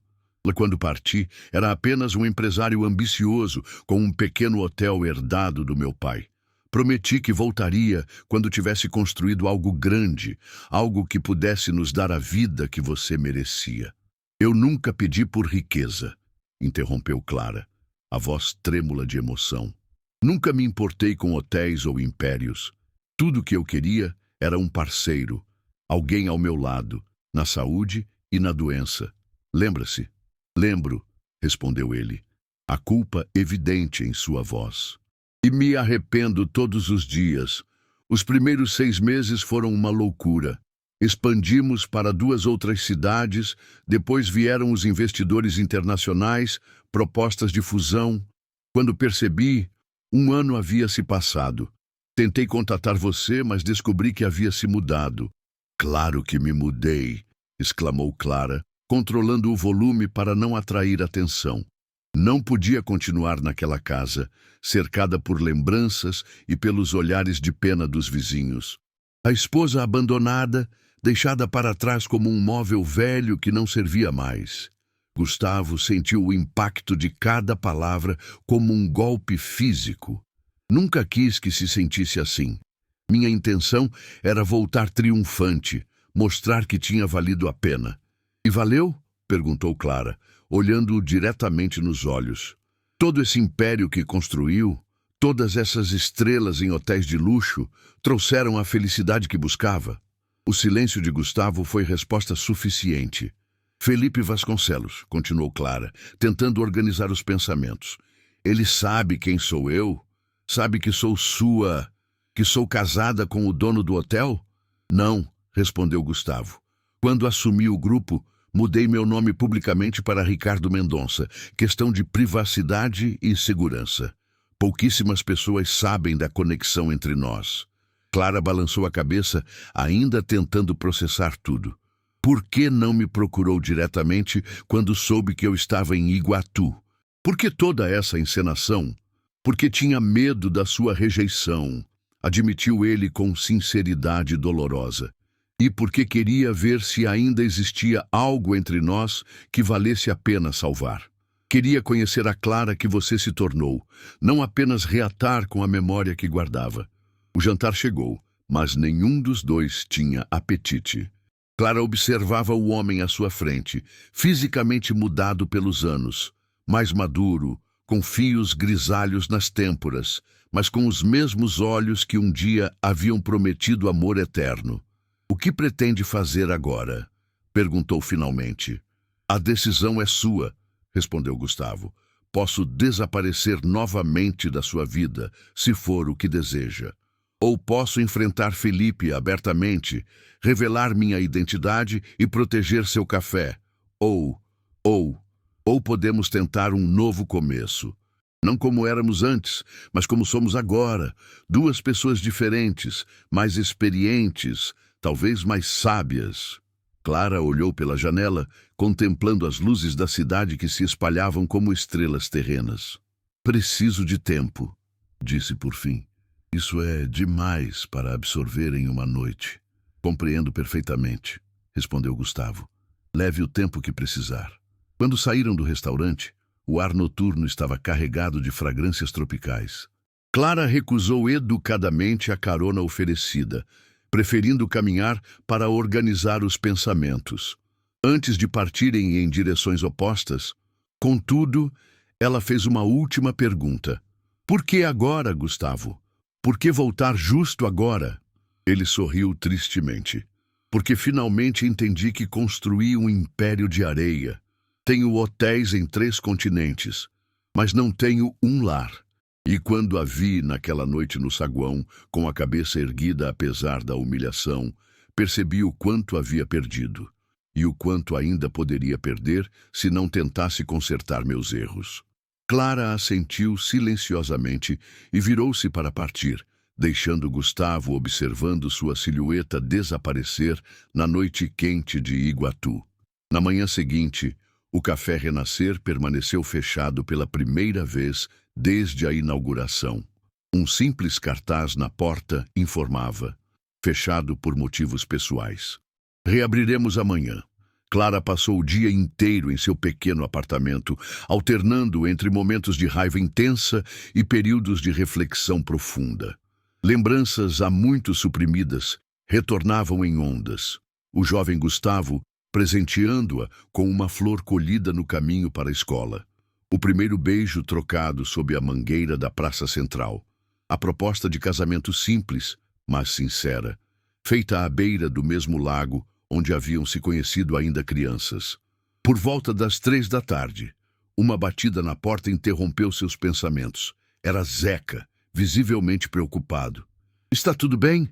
Quando parti, era apenas um empresário ambicioso com um pequeno hotel herdado do meu pai. Prometi que voltaria quando tivesse construído algo grande, algo que pudesse nos dar a vida que você merecia. Eu nunca pedi por riqueza, interrompeu Clara, a voz trêmula de emoção. Nunca me importei com hotéis ou impérios. Tudo que eu queria era um parceiro, alguém ao meu lado, na saúde e na doença. Lembra-se? Lembro, respondeu ele, a culpa evidente em sua voz. E me arrependo todos os dias. Os primeiros 6 meses foram uma loucura. Expandimos para 2 outras cidades, depois vieram os investidores internacionais, propostas de fusão. Quando percebi, 1 ano havia se passado. Tentei contatar você, mas descobri que havia se mudado. Claro que me mudei, exclamou Clara, controlando o volume para não atrair atenção. Não podia continuar naquela casa, cercada por lembranças e pelos olhares de pena dos vizinhos. A esposa abandonada, deixada para trás como um móvel velho que não servia mais. Gustavo sentiu o impacto de cada palavra como um golpe físico. Nunca quis que se sentisse assim. Minha intenção era voltar triunfante, mostrar que tinha valido a pena. E valeu? Perguntou Clara, olhando-o diretamente nos olhos. Todo esse império que construiu, todas essas estrelas em hotéis de luxo, trouxeram a felicidade que buscava? O silêncio de Gustavo foi resposta suficiente. Felipe Vasconcelos, continuou Clara, tentando organizar os pensamentos. Ele sabe quem sou eu? Sabe que sou que sou casada com o dono do hotel? Não, respondeu Gustavo. Quando assumi o grupo, mudei meu nome publicamente para Ricardo Mendonça, questão de privacidade e segurança. Pouquíssimas pessoas sabem da conexão entre nós. Clara balançou a cabeça, ainda tentando processar tudo. Por que não me procurou diretamente quando soube que eu estava em Iguatu? Por que toda essa encenação? Porque tinha medo da sua rejeição, admitiu ele com sinceridade dolorosa. E porque queria ver se ainda existia algo entre nós que valesse a pena salvar. Queria conhecer a Clara que você se tornou, não apenas reatar com a memória que guardava. O jantar chegou, mas nenhum dos dois tinha apetite. Clara observava o homem à sua frente, fisicamente mudado pelos anos, mais maduro, com fios grisalhos nas têmporas, mas com os mesmos olhos que um dia haviam prometido amor eterno. O que pretende fazer agora? Perguntou finalmente. A decisão é sua, respondeu Gustavo. Posso desaparecer novamente da sua vida, se for o que deseja. Ou posso enfrentar Felipe abertamente, revelar minha identidade e proteger seu café. Ou podemos tentar um novo começo. Não como éramos antes, mas como somos agora. 2 pessoas diferentes, mais experientes, talvez mais sábias. Clara olhou pela janela, contemplando as luzes da cidade que se espalhavam como estrelas terrenas. Preciso de tempo, disse por fim. Isso é demais para absorver em uma noite. Compreendo perfeitamente, respondeu Gustavo. Leve o tempo que precisar. Quando saíram do restaurante, o ar noturno estava carregado de fragrâncias tropicais. Clara recusou educadamente a carona oferecida, preferindo caminhar para organizar os pensamentos. Antes de partirem em direções opostas, contudo, ela fez uma última pergunta. Por que agora, Gustavo? Por que voltar justo agora? Ele sorriu tristemente. Porque finalmente entendi que construí um império de areia. Tenho hotéis em 3 continentes, mas não tenho um lar. E quando a vi naquela noite no saguão, com a cabeça erguida apesar da humilhação, percebi o quanto havia perdido, e o quanto ainda poderia perder se não tentasse consertar meus erros. Clara assentiu silenciosamente e virou-se para partir, deixando Gustavo observando sua silhueta desaparecer na noite quente de Iguatu. Na manhã seguinte, o Café Renascer permaneceu fechado pela primeira vez desde a inauguração. Um simples cartaz na porta informava: fechado por motivos pessoais. Reabriremos amanhã. Clara passou o dia inteiro em seu pequeno apartamento, alternando entre momentos de raiva intensa e períodos de reflexão profunda. Lembranças há muito suprimidas retornavam em ondas. O jovem Gustavo presenteando-a com uma flor colhida no caminho para a escola. O primeiro beijo trocado sob a mangueira da Praça Central. A proposta de casamento simples, mas sincera, feita à beira do mesmo lago onde haviam se conhecido ainda crianças. Por volta das 3 da tarde, uma batida na porta interrompeu seus pensamentos. Era Zeca, visivelmente preocupado. Está tudo bem?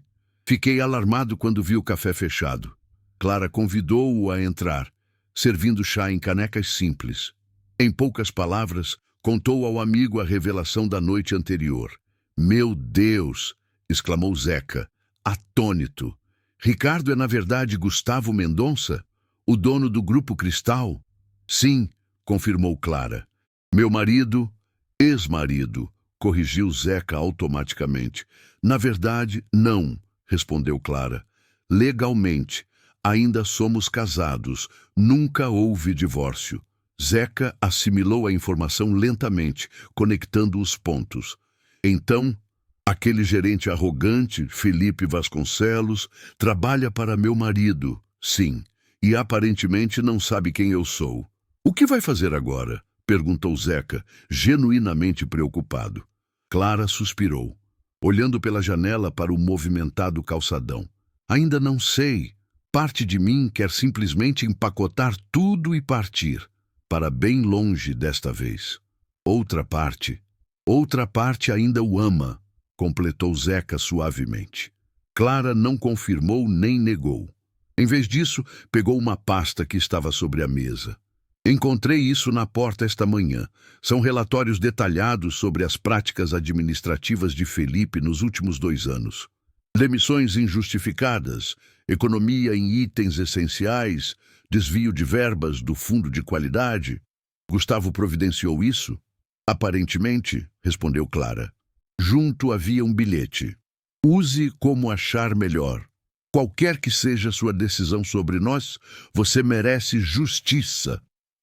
Fiquei alarmado quando vi o café fechado. Clara convidou-o a entrar, servindo chá em canecas simples. Em poucas palavras, contou ao amigo a revelação da noite anterior. Meu Deus! Exclamou Zeca, atônito. Ricardo é, na verdade, Gustavo Mendonça? O dono do Grupo Cristal? Sim, confirmou Clara. Meu marido, ex-marido, corrigiu Zeca automaticamente. Na verdade, não, respondeu Clara. Legalmente, ainda somos casados, nunca houve divórcio. Zeca assimilou a informação lentamente, conectando os pontos. Então, aquele gerente arrogante, Felipe Vasconcelos, trabalha para meu marido, sim, e aparentemente não sabe quem eu sou. O que vai fazer agora? Perguntou Zeca, genuinamente preocupado. Clara suspirou, olhando pela janela para o movimentado calçadão. Ainda não sei. Parte de mim quer simplesmente empacotar tudo e partir, para bem longe desta vez. Outra parte ainda o ama, completou Zeca suavemente. Clara não confirmou nem negou. Em vez disso, pegou uma pasta que estava sobre a mesa. Encontrei isso na porta esta manhã. São relatórios detalhados sobre as práticas administrativas de Felipe nos últimos 2 anos. Demissões injustificadas, economia em itens essenciais, desvio de verbas do fundo de qualidade. Gustavo providenciou isso? Aparentemente, respondeu Clara. Junto havia um bilhete. Use como achar melhor. Qualquer que seja sua decisão sobre nós, você merece justiça.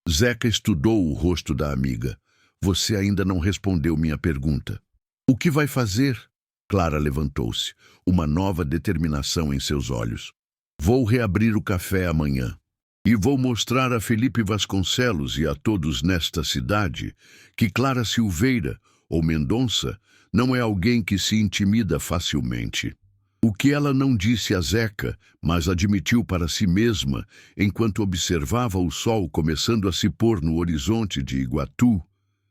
Zeca estudou o rosto da amiga. Você ainda não respondeu minha pergunta. O que vai fazer? Clara levantou-se, uma nova determinação em seus olhos. Vou reabrir o café amanhã. E vou mostrar a Felipe Vasconcelos e a todos nesta cidade que Clara Silveira, ou Mendonça, não é alguém que se intimida facilmente. O que ela não disse a Zeca, mas admitiu para si mesma, enquanto observava o sol começando a se pôr no horizonte de Iguatu,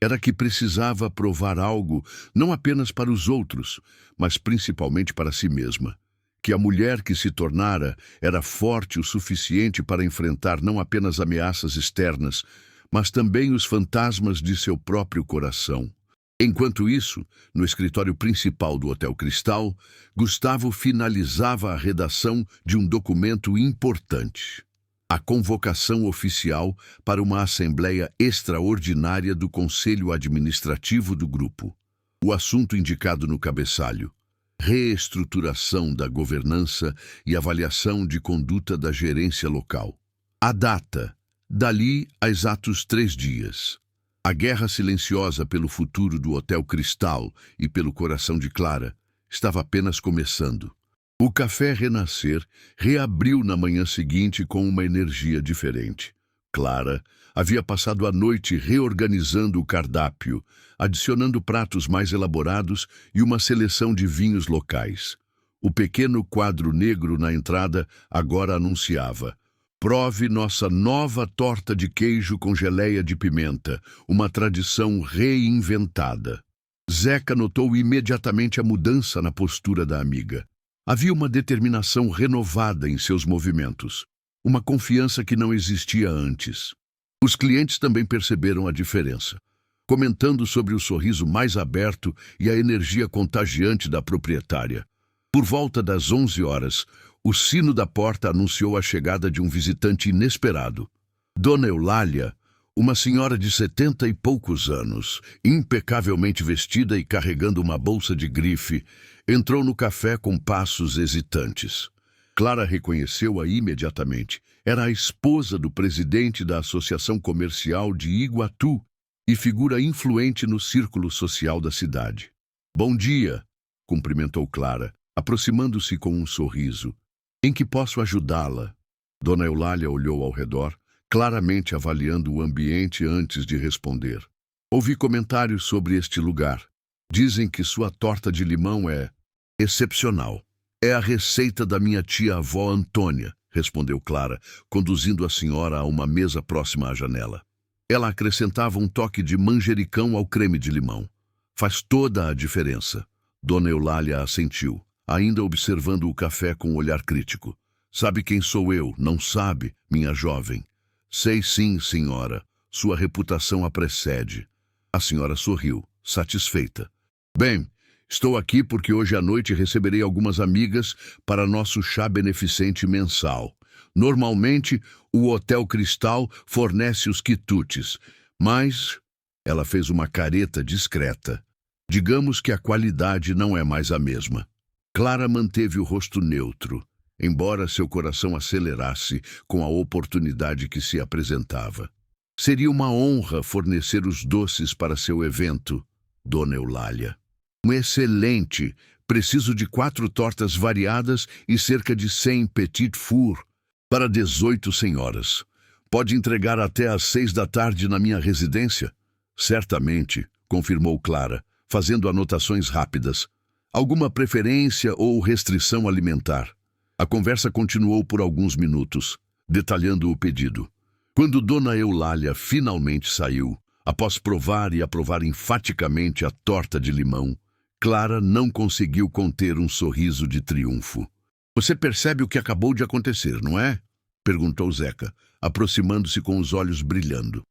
era que precisava provar algo não apenas para os outros, mas principalmente para si mesma. Que a mulher que se tornara era forte o suficiente para enfrentar não apenas ameaças externas, mas também os fantasmas de seu próprio coração. Enquanto isso, no escritório principal do Hotel Cristal, Gustavo finalizava a redação de um documento importante. A convocação oficial para uma assembleia extraordinária do Conselho Administrativo do Grupo. O assunto indicado no cabeçalho: reestruturação da governança e avaliação de conduta da gerência local. A data: dali a exatos 3 dias. A guerra silenciosa pelo futuro do Hotel Cristal e pelo coração de Clara estava apenas começando. O Café Renascer reabriu na manhã seguinte com uma energia diferente. Clara havia passado a noite reorganizando o cardápio, adicionando pratos mais elaborados e uma seleção de vinhos locais. O pequeno quadro negro na entrada agora anunciava: prove nossa nova torta de queijo com geleia de pimenta, uma tradição reinventada. Zeca notou imediatamente a mudança na postura da amiga. Havia uma determinação renovada em seus movimentos, uma confiança que não existia antes. Os clientes também perceberam a diferença, comentando sobre o sorriso mais aberto e a energia contagiante da proprietária. Por volta das 11 horas, o sino da porta anunciou a chegada de um visitante inesperado. Dona Eulália, uma senhora de 70 e poucos anos, impecavelmente vestida e carregando uma bolsa de grife, entrou no café com passos hesitantes. Clara reconheceu-a imediatamente. Era a esposa do presidente da Associação Comercial de Iguatu e figura influente no círculo social da cidade. Bom dia, cumprimentou Clara, aproximando-se com um sorriso. Em que posso ajudá-la? Dona Eulália olhou ao redor, claramente avaliando o ambiente antes de responder. Ouvi comentários sobre este lugar. Dizem que sua torta de limão é excepcional. É a receita da minha tia-avó Antônia, respondeu Clara, conduzindo a senhora a uma mesa próxima à janela. Ela acrescentava um toque de manjericão ao creme de limão. Faz toda a diferença. Dona Eulália assentiu, ainda observando o café com um olhar crítico. Sabe quem sou eu, não sabe, minha jovem? Sei sim, senhora. Sua reputação a precede. A senhora sorriu, satisfeita. Bem, estou aqui porque hoje à noite receberei algumas amigas para nosso chá beneficente mensal. Normalmente, o Hotel Cristal fornece os quitutes, mas ela fez uma careta discreta. Digamos que a qualidade não é mais a mesma. Clara manteve o rosto neutro, embora seu coração acelerasse com a oportunidade que se apresentava. Seria uma honra fornecer os doces para seu evento, Dona Eulália. Excelente! Preciso de 4 tortas variadas e cerca de 100 petit fours para 18 senhoras. Pode entregar até às 6 da tarde na minha residência? Certamente, confirmou Clara, fazendo anotações rápidas. Alguma preferência ou restrição alimentar? A conversa continuou por alguns minutos, detalhando o pedido. Quando Dona Eulália finalmente saiu, após provar e aprovar enfaticamente a torta de limão, Clara não conseguiu conter um sorriso de triunfo. Você percebe o que acabou de acontecer, não é? Perguntou Zeca, aproximando-se com os olhos brilhando.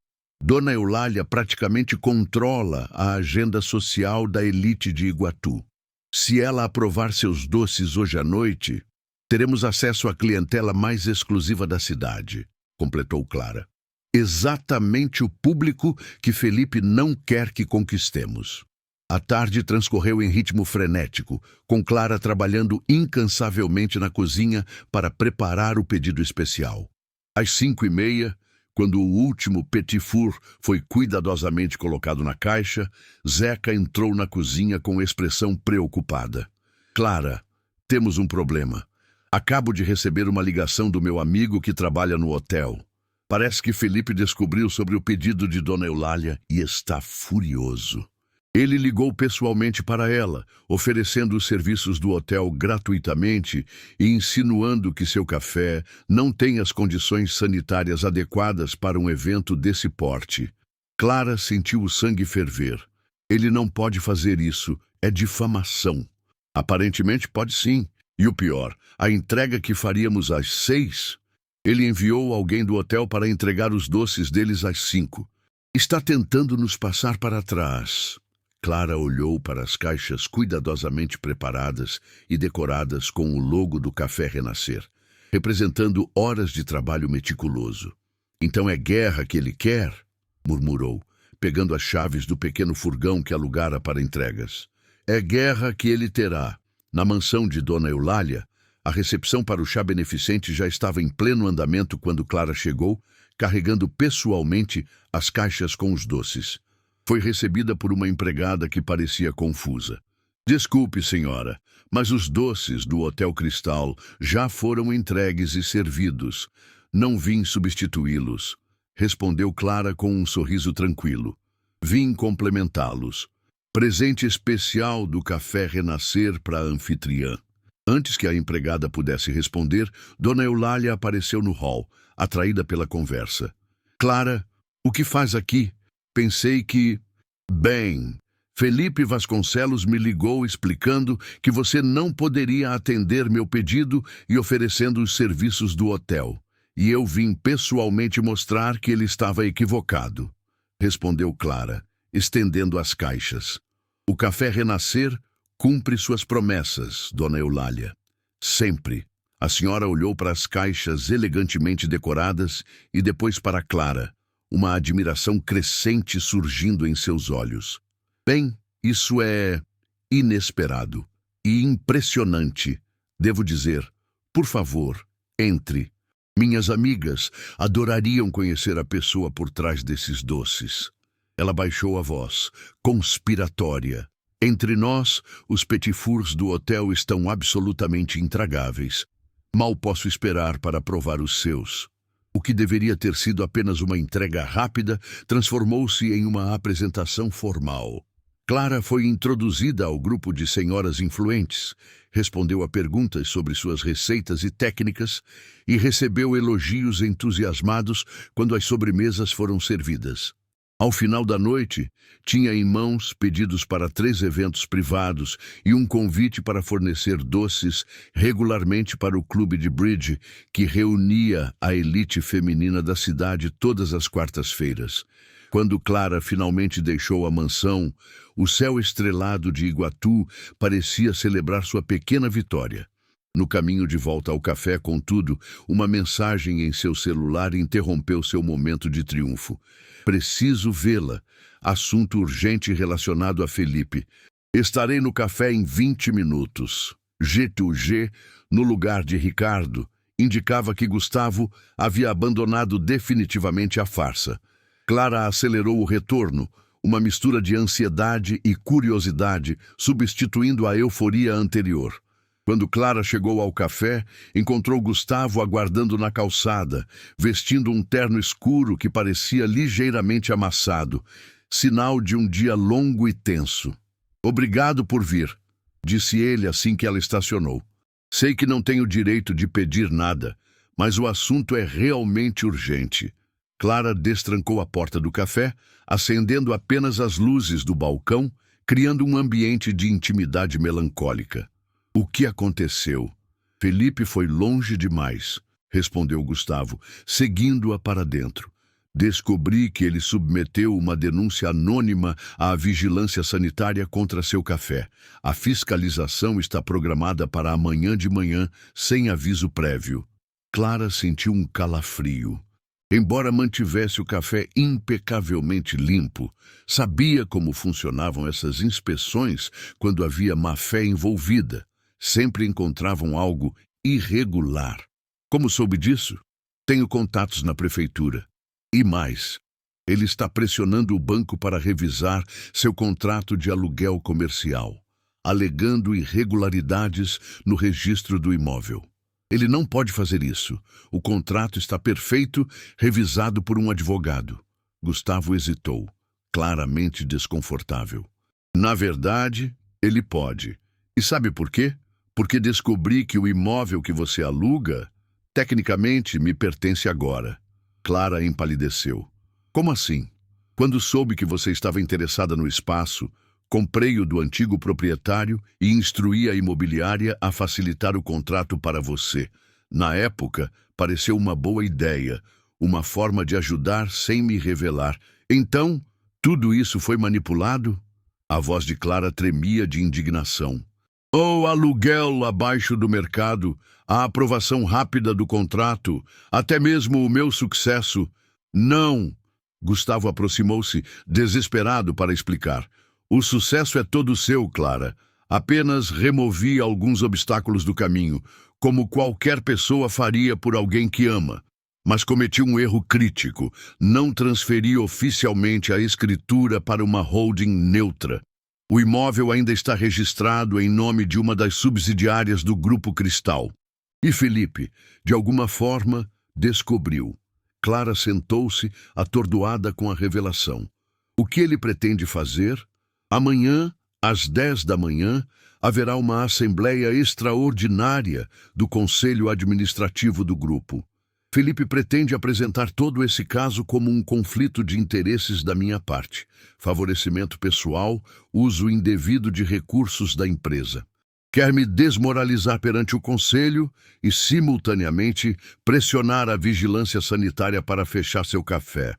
Dona Eulália praticamente controla a agenda social da elite de Iguatu. Se ela aprovar seus doces hoje à noite, teremos acesso à clientela mais exclusiva da cidade, completou Clara. Exatamente o público que Felipe não quer que conquistemos. A tarde transcorreu em ritmo frenético, com Clara trabalhando incansavelmente na cozinha para preparar o pedido especial. Às 5h30, quando o último petit four foi cuidadosamente colocado na caixa, Zeca entrou na cozinha com expressão preocupada. Clara, temos um problema. Acabo de receber uma ligação do meu amigo que trabalha no hotel. Parece que Felipe descobriu sobre o pedido de Dona Eulália e está furioso. Ele ligou pessoalmente para ela, oferecendo os serviços do hotel gratuitamente e insinuando que seu café não tem as condições sanitárias adequadas para um evento desse porte. Clara sentiu o sangue ferver. Ele não pode fazer isso, é difamação. Aparentemente pode sim. E o pior, a entrega que faríamos às 6, ele enviou alguém do hotel para entregar os doces deles às 5. Está tentando nos passar para trás. Clara olhou para as caixas cuidadosamente preparadas e decoradas com o logo do Café Renascer, representando horas de trabalho meticuloso. Então é guerra que ele quer? Murmurou, pegando as chaves do pequeno furgão que alugara para entregas. É guerra que ele terá. Na mansão de Dona Eulália, a recepção para o chá beneficente já estava em pleno andamento quando Clara chegou, carregando pessoalmente as caixas com os doces. Foi recebida por uma empregada que parecia confusa. Desculpe, senhora, mas os doces do Hotel Cristal já foram entregues e servidos. Não vim substituí-los, respondeu Clara com um sorriso tranquilo. Vim complementá-los. Presente especial do Café Renascer para a anfitriã. Antes que a empregada pudesse responder, Dona Eulália apareceu no hall, atraída pela conversa. Clara, o que faz aqui? Pensei que... Bem, Felipe Vasconcelos me ligou explicando que você não poderia atender meu pedido e oferecendo os serviços do hotel. E eu vim pessoalmente mostrar que ele estava equivocado, respondeu Clara, estendendo as caixas. O Café Renascer cumpre suas promessas, Dona Eulália. Sempre. A senhora olhou para as caixas elegantemente decoradas e depois para Clara, uma admiração crescente surgindo em seus olhos. Bem, isso é inesperado e impressionante, devo dizer. Por favor, entre. Minhas amigas adorariam conhecer a pessoa por trás desses doces. Ela baixou a voz, conspiratória. Entre nós, os petit fours do hotel estão absolutamente intragáveis. Mal posso esperar para provar os seus. O que deveria ter sido apenas uma entrega rápida transformou-se em uma apresentação formal. Clara foi introduzida ao grupo de senhoras influentes, respondeu a perguntas sobre suas receitas e técnicas e recebeu elogios entusiasmados quando as sobremesas foram servidas. Ao final da noite, tinha em mãos pedidos para 3 eventos privados e um convite para fornecer doces regularmente para o clube de bridge que reunia a elite feminina da cidade todas as quartas-feiras. Quando Clara finalmente deixou a mansão, o céu estrelado de Iguatu parecia celebrar sua pequena vitória. No caminho de volta ao café, contudo, uma mensagem em seu celular interrompeu seu momento de triunfo. Preciso vê-la. Assunto urgente relacionado a Felipe. Estarei no café em 20 minutos. G2G, no lugar de Ricardo, indicava que Gustavo havia abandonado definitivamente a farsa. Clara acelerou o retorno, uma mistura de ansiedade e curiosidade, substituindo a euforia anterior. Quando Clara chegou ao café, encontrou Gustavo aguardando na calçada, vestindo um terno escuro que parecia ligeiramente amassado, sinal de um dia longo e tenso. "Obrigado por vir", disse ele assim que ela estacionou. "Sei que não tenho direito de pedir nada, mas o assunto é realmente urgente." Clara destrancou a porta do café, acendendo apenas as luzes do balcão, criando um ambiente de intimidade melancólica. "O que aconteceu?" "Felipe foi longe demais", respondeu Gustavo, seguindo-a para dentro. "Descobri que ele submeteu uma denúncia anônima à vigilância sanitária contra seu café. A fiscalização está programada para amanhã de manhã, sem aviso prévio." Clara sentiu um calafrio. Embora mantivesse o café impecavelmente limpo, sabia como funcionavam essas inspeções quando havia má-fé envolvida. Sempre encontravam algo irregular. "Como soube disso?" "Tenho contatos na prefeitura. E mais, ele está pressionando o banco para revisar seu contrato de aluguel comercial, alegando irregularidades no registro do imóvel. Ele não pode fazer isso. O contrato está perfeito, revisado por um advogado." Gustavo hesitou, claramente desconfortável. "Na verdade, ele pode. E sabe por quê? Porque descobri que o imóvel que você aluga, tecnicamente, me pertence agora." Clara empalideceu. "Como assim?" "Quando soube que você estava interessada no espaço, comprei-o do antigo proprietário e instruí a imobiliária a facilitar o contrato para você. Na época, pareceu uma boa ideia, uma forma de ajudar sem me revelar. Então, tudo isso foi manipulado?" A voz de Clara tremia de indignação. "O aluguel abaixo do mercado, a aprovação rápida do contrato, até mesmo o meu sucesso." "Não!" Gustavo aproximou-se, desesperado, para explicar. "O sucesso é todo seu, Clara. Apenas removi alguns obstáculos do caminho, como qualquer pessoa faria por alguém que ama. Mas cometi um erro crítico. Não transferi oficialmente a escritura para uma holding neutra. O imóvel ainda está registrado em nome de uma das subsidiárias do Grupo Cristal. E Felipe, de alguma forma, descobriu." Clara sentou-se, atordoada com a revelação. "O que ele pretende fazer?" "Amanhã, às 10 da manhã, haverá uma assembleia extraordinária do Conselho Administrativo do Grupo. Felipe pretende apresentar todo esse caso como um conflito de interesses da minha parte, favorecimento pessoal, uso indevido de recursos da empresa. Quer me desmoralizar perante o Conselho e, simultaneamente, pressionar a vigilância sanitária para fechar seu café."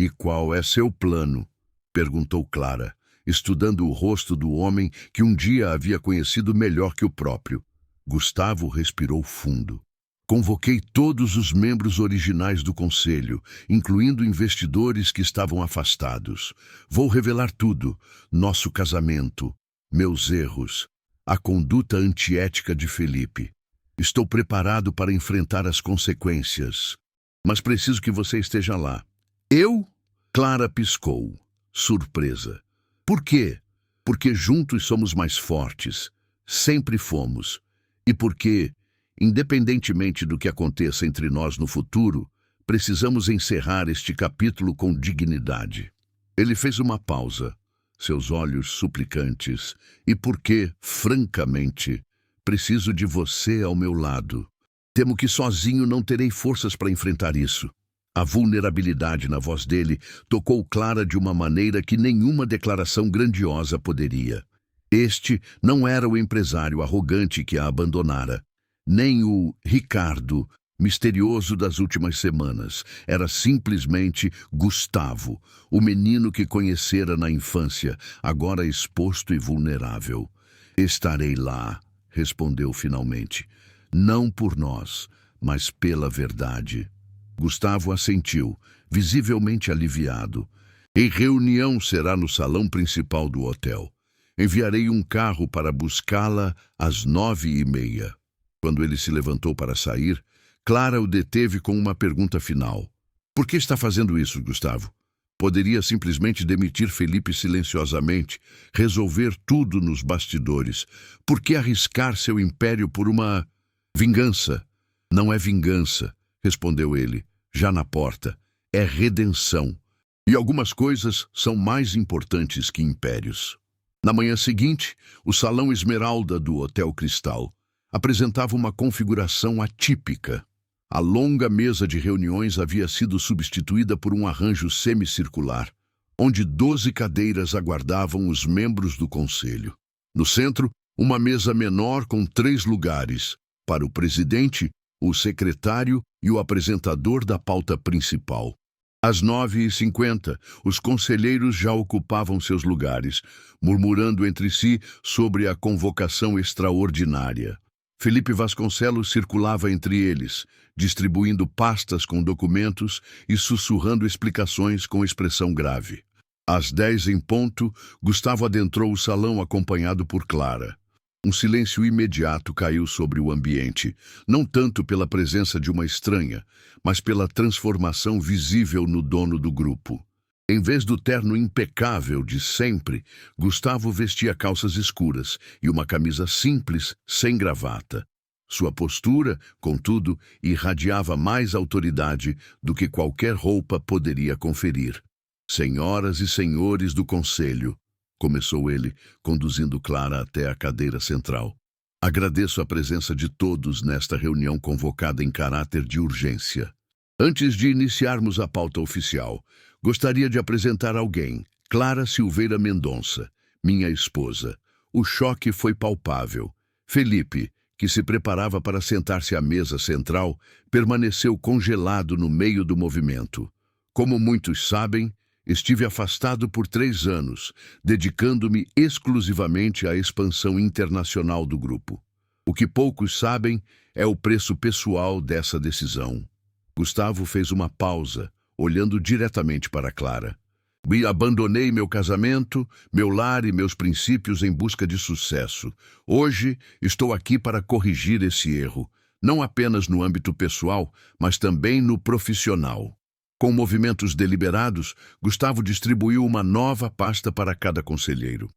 "E qual é seu plano?" perguntou Clara, estudando o rosto do homem que um dia havia conhecido melhor que o próprio. Gustavo respirou fundo. "Convoquei todos os membros originais do conselho, incluindo investidores que estavam afastados. Vou revelar tudo: nosso casamento, meus erros, a conduta antiética de Felipe. Estou preparado para enfrentar as consequências. Mas preciso que você esteja lá." "Eu?" Clara piscou, surpresa. "Por quê?" "Porque juntos somos mais fortes. Sempre fomos. E porque, independentemente do que aconteça entre nós no futuro, precisamos encerrar este capítulo com dignidade." Ele fez uma pausa. seus olhos suplicantes. E porque, francamente, preciso de você ao meu lado. Temo que sozinho não terei forças para enfrentar isso. A vulnerabilidade na voz dele tocou Clara de uma maneira que nenhuma declaração grandiosa poderia. Este não era o empresário arrogante que a abandonara, nem o Ricardo misterioso das últimas semanas. Era simplesmente Gustavo, o menino que conhecera na infância, agora exposto e vulnerável. Estarei lá, respondeu finalmente. Não por nós, mas pela verdade. Gustavo assentiu, visivelmente aliviado. A reunião será no salão principal do hotel. Enviarei um carro para buscá-la às 9h30. Quando ele se levantou para sair, Clara o deteve com uma pergunta final. Por que está fazendo isso, Gustavo? Poderia simplesmente demitir Felipe silenciosamente, resolver tudo nos bastidores. Por que arriscar seu império por uma vingança? Não é vingança, respondeu ele, já na porta. É redenção. E algumas coisas são mais importantes que impérios. Na manhã seguinte, o Salão Esmeralda do Hotel Cristal apresentava uma configuração atípica. A longa mesa de reuniões havia sido substituída por um arranjo semicircular, onde 12 cadeiras aguardavam os membros do conselho. No centro, uma mesa menor com 3 lugares, para o presidente, o secretário e o apresentador da pauta principal. Às 9h50, os conselheiros já ocupavam seus lugares, murmurando entre si sobre a convocação extraordinária. Felipe Vasconcelos circulava entre eles, distribuindo pastas com documentos e sussurrando explicações com expressão grave. Às 10 em ponto, Gustavo adentrou o salão acompanhado por Clara. Um silêncio imediato caiu sobre o ambiente, não tanto pela presença de uma estranha, mas pela transformação visível no dono do grupo. Em vez do terno impecável de sempre, Gustavo vestia calças escuras e uma camisa simples, sem gravata. Sua postura, contudo, irradiava mais autoridade do que qualquer roupa poderia conferir. Senhoras e senhores do conselho, começou ele, conduzindo Clara até a cadeira central. Agradeço a presença de todos nesta reunião convocada em caráter de urgência. Antes de iniciarmos a pauta oficial, gostaria de apresentar alguém, Clara Silveira Mendonça, minha esposa. O choque foi palpável. Felipe, que se preparava para sentar-se à mesa central, permaneceu congelado no meio do movimento. Como muitos sabem, estive afastado por 3 anos, dedicando-me exclusivamente à expansão internacional do grupo. O que poucos sabem é o preço pessoal dessa decisão. Gustavo fez uma pausa, olhando diretamente para Clara. Abandonei meu casamento, meu lar e meus princípios em busca de sucesso. Hoje estou aqui para corrigir esse erro, não apenas no âmbito pessoal, mas também no profissional. Com movimentos deliberados, Gustavo distribuiu uma nova pasta para cada conselheiro.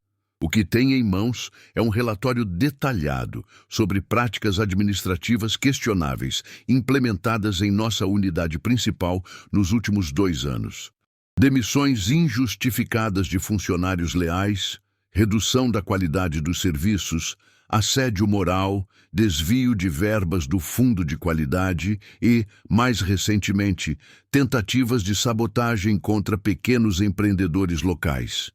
O que tem em mãos é um relatório detalhado sobre práticas administrativas questionáveis implementadas em nossa unidade principal nos últimos 2 anos. Demissões injustificadas de funcionários leais, redução da qualidade dos serviços, assédio moral, desvio de verbas do fundo de qualidade e, mais recentemente, tentativas de sabotagem contra pequenos empreendedores locais.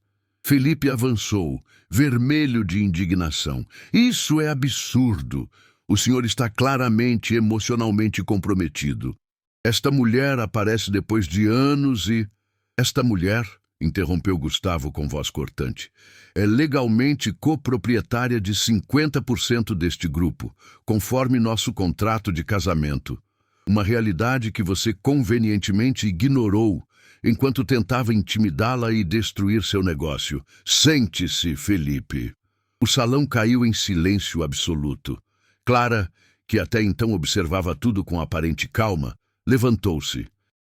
Felipe avançou, vermelho de indignação. Isso é absurdo. O senhor está claramente emocionalmente comprometido. Esta mulher aparece depois de anos e... Esta mulher, interrompeu Gustavo com voz cortante, é legalmente coproprietária de 50% deste grupo, conforme nosso contrato de casamento. Uma realidade que você convenientemente ignorou enquanto tentava intimidá-la e destruir seu negócio. Sente-se, Felipe. O salão caiu em silêncio absoluto. Clara, que até então observava tudo com aparente calma, levantou-se.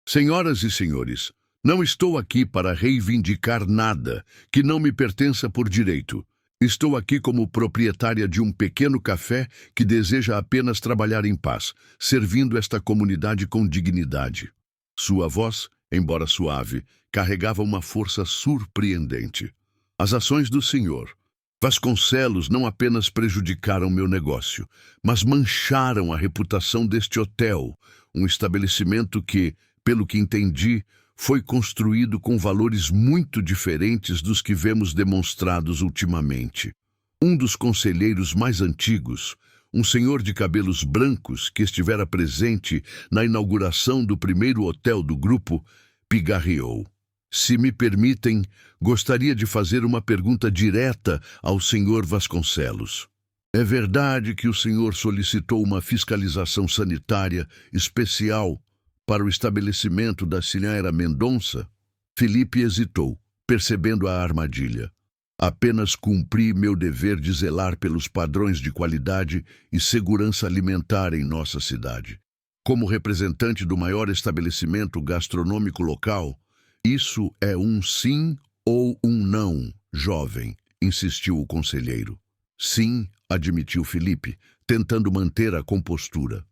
Senhoras e senhores, não estou aqui para reivindicar nada que não me pertença por direito. Estou aqui como proprietária de um pequeno café que deseja apenas trabalhar em paz, servindo esta comunidade com dignidade. Sua voz, embora suave, carregava uma força surpreendente. As ações do Sr. Vasconcelos não apenas prejudicaram meu negócio, mas mancharam a reputação deste hotel, um estabelecimento que, pelo que entendi, foi construído com valores muito diferentes dos que vemos demonstrados ultimamente. Um dos conselheiros mais antigos, um senhor de cabelos brancos que estivera presente na inauguração do primeiro hotel do grupo, pigarreou. Se me permitem, gostaria de fazer uma pergunta direta ao senhor Vasconcelos. É verdade que o senhor solicitou uma fiscalização sanitária especial para o estabelecimento da senhora Mendonça? Felipe hesitou, percebendo a armadilha. Apenas cumpri meu dever de zelar pelos padrões de qualidade e segurança alimentar em nossa cidade. Como representante do maior estabelecimento gastronômico local, isso é um sim ou um não, jovem, insistiu o conselheiro. Sim, admitiu Felipe, tentando manter a compostura.